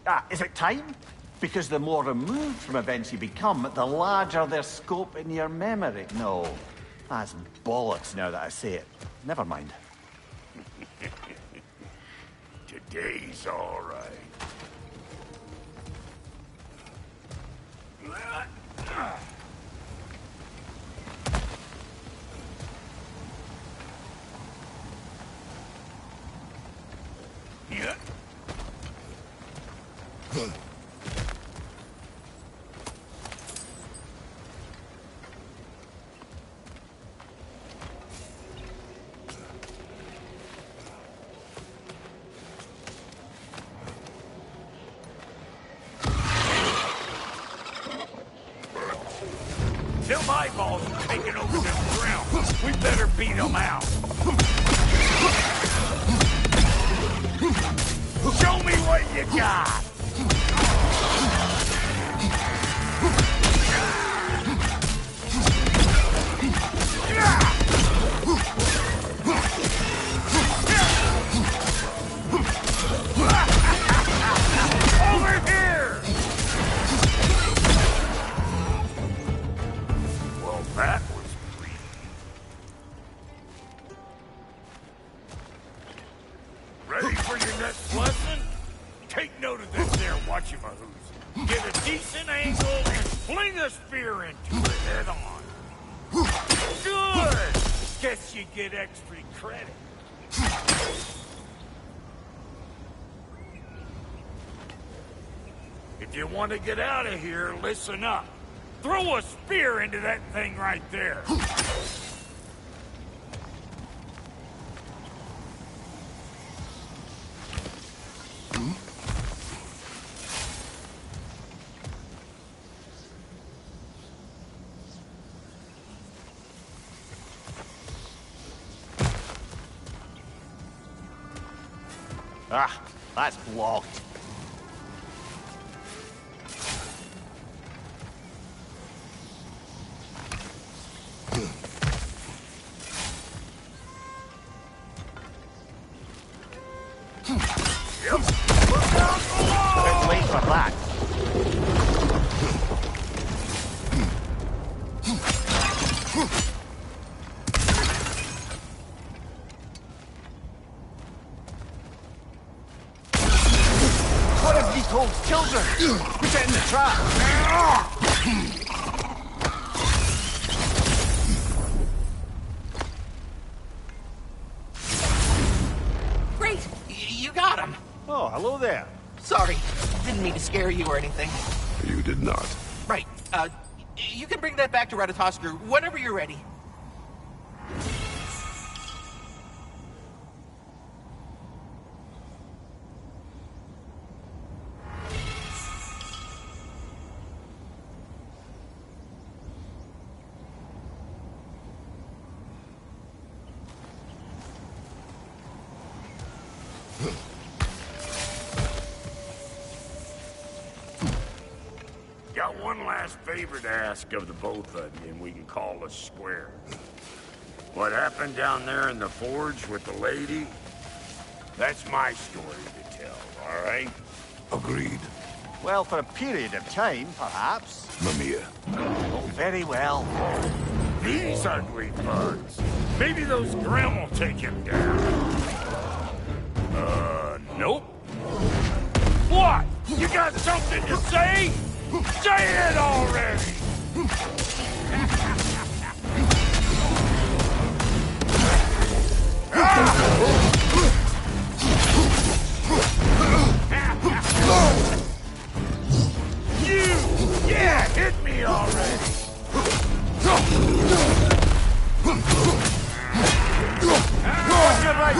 Ah, is it time? Because the more removed from events you become, the larger their scope in your memory. No, that's bollocks now that I say it. Never mind. Today's all right. Yeah. Them eyeballs are taking over them ground. We better beat them out. Show me what you got! Over here! Well, that was brief. Ready for your next lesson? Take note of this there watchamahoos. Get a decent angle and fling a spear into it head on. Good! Guess you get extra credit. If you want to get out of here, listen up. Throw a spear into that thing right there. Ah, that's blocked. Let's wait for that. What have you told children? Put it in the trap. Great! You got him! Oh, hello there. Sorry, didn't mean to scare you or anything. You did not. Right, you can bring that back to Ratatoskr whenever you're ready. Got one last favor to ask of the both of you, and we can call us square. What happened down there in the forge with the lady? That's my story to tell, all right? Agreed. Well, for a period of time, perhaps. Mamiya. Oh, very well. These ugly bugs. Maybe those Grimm will take him down. Nope. What? You got something to say? Say it already! You! Yeah, hit me already! You're right!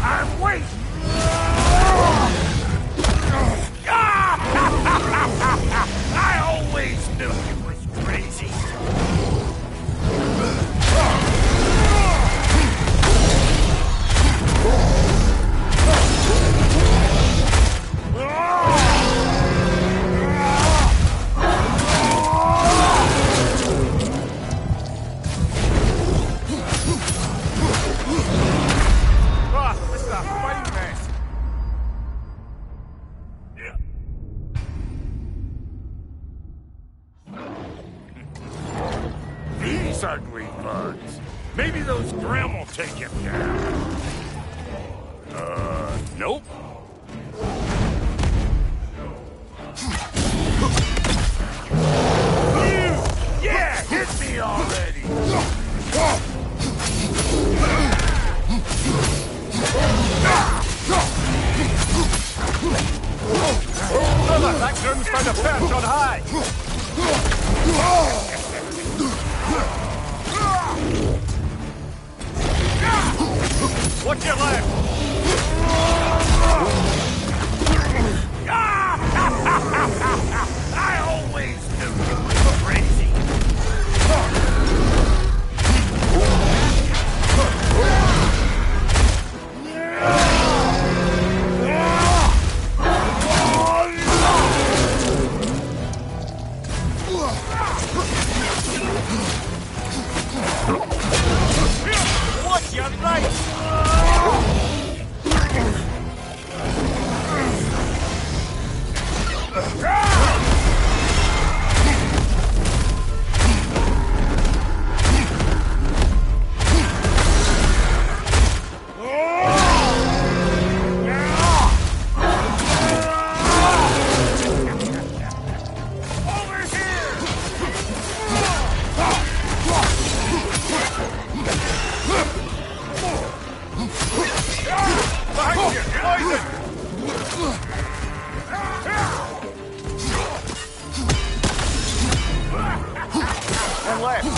I'm waiting! I always knew you was crazy! These ugly bugs. Maybe those Grimm will take him down. Nope. You! Yeah, hit me already! Brother, that Grimm's found a perch on high! Watch your left! I always knew you were crazy! Watch your right! Behind you! Poison! And left!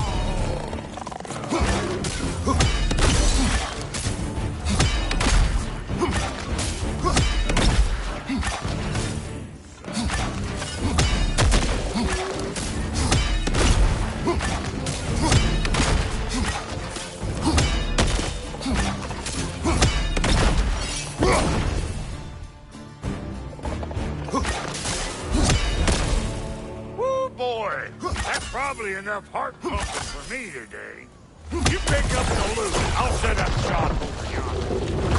probably enough heart pumping for me today. You pick up the loot. I'll set up shop over yonder.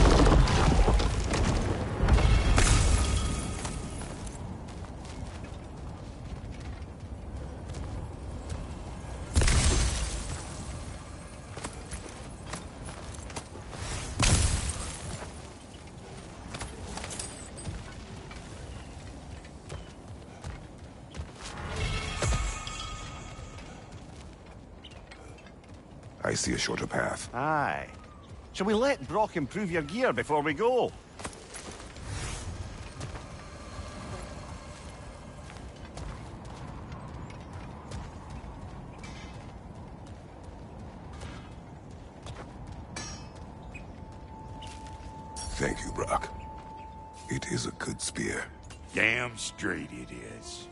I see a shorter path. Aye. Shall we let Brock improve your gear before we go? Thank you, Brock. It is a good spear. Damn straight it is.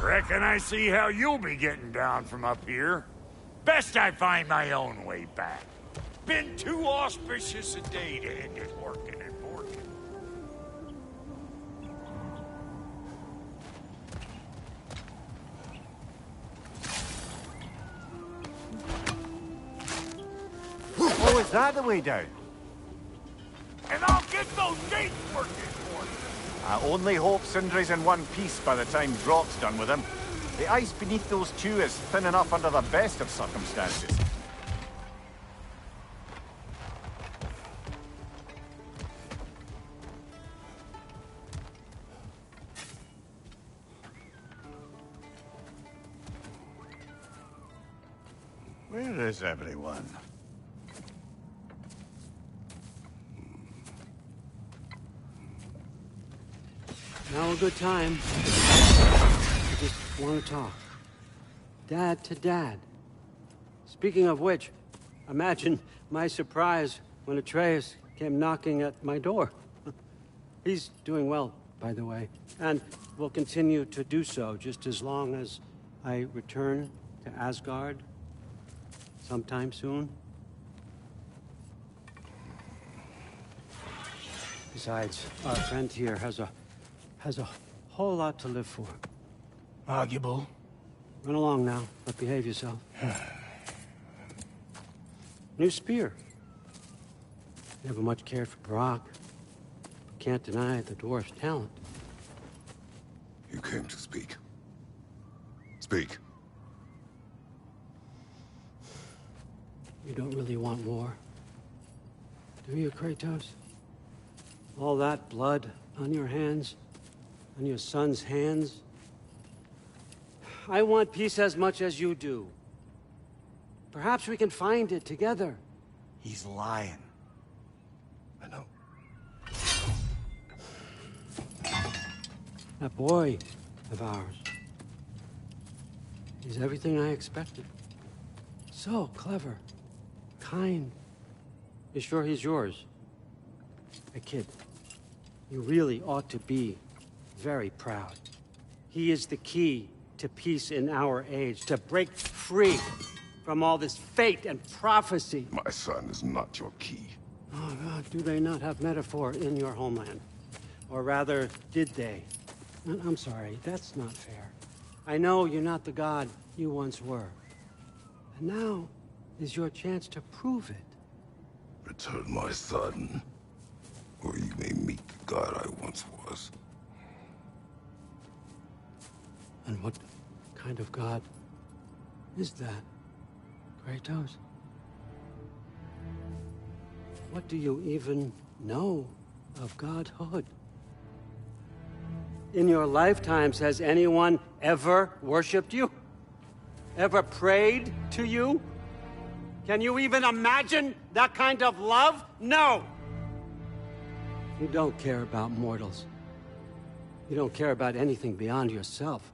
Reckon I see how you'll be getting down from up here. Best I find my own way back. Been too auspicious a day to end it working and working. Oh, is that the way down? And I'll get those gates working for you. I only hope Sindri's in one piece by the time Brock's done with him. The ice beneath those two is thin enough under the best of circumstances. Where is everyone? Now a good time. I just want to talk. Dad to Dad. Speaking of which, imagine my surprise when Atreus came knocking at my door. He's doing well, by the way, and will continue to do so just as long as I return to Asgard sometime soon. Besides, our friend here has a whole lot to live for. Arguable. Run along now, but behave yourself. New spear. Never much cared for Brock. Can't deny the dwarf's talent. You came to speak. Speak. You don't really want war, do you, Kratos? All that blood on your hands, on your son's hands. I want peace as much as you do. Perhaps we can find it together. He's lying. I know. That boy of ours. He's everything I expected. So clever. Kind. You sure he's yours? Hey, kid. You really ought to be very proud. He is the key to peace in our age, to break free from all this fate and prophecy. My son is not your key. Oh, God, do they not have metaphor in your homeland? Or rather, did they? I'm sorry, that's not fair. I know you're not the god you once were. And now is your chance to prove it. Return my son, or you may meet the god I once was. And what kind of god is that, Kratos? What do you even know of godhood? In your lifetimes, has anyone ever worshipped you? Ever prayed to you? Can you even imagine that kind of love? No! You don't care about mortals. You don't care about anything beyond yourself.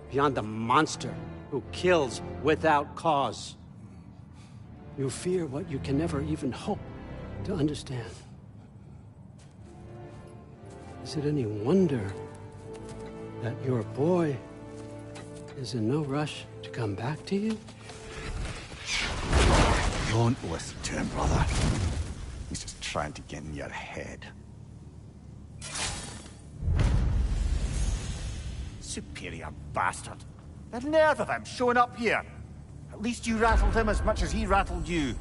Beyond the monster who kills without cause. You fear what you can never even hope to understand. Is it any wonder that your boy is in no rush to come back to you? Don't listen to him, brother. He's just trying to get in your head. Superior bastard. The nerve of him showing up here. At least you rattled him as much as he rattled you.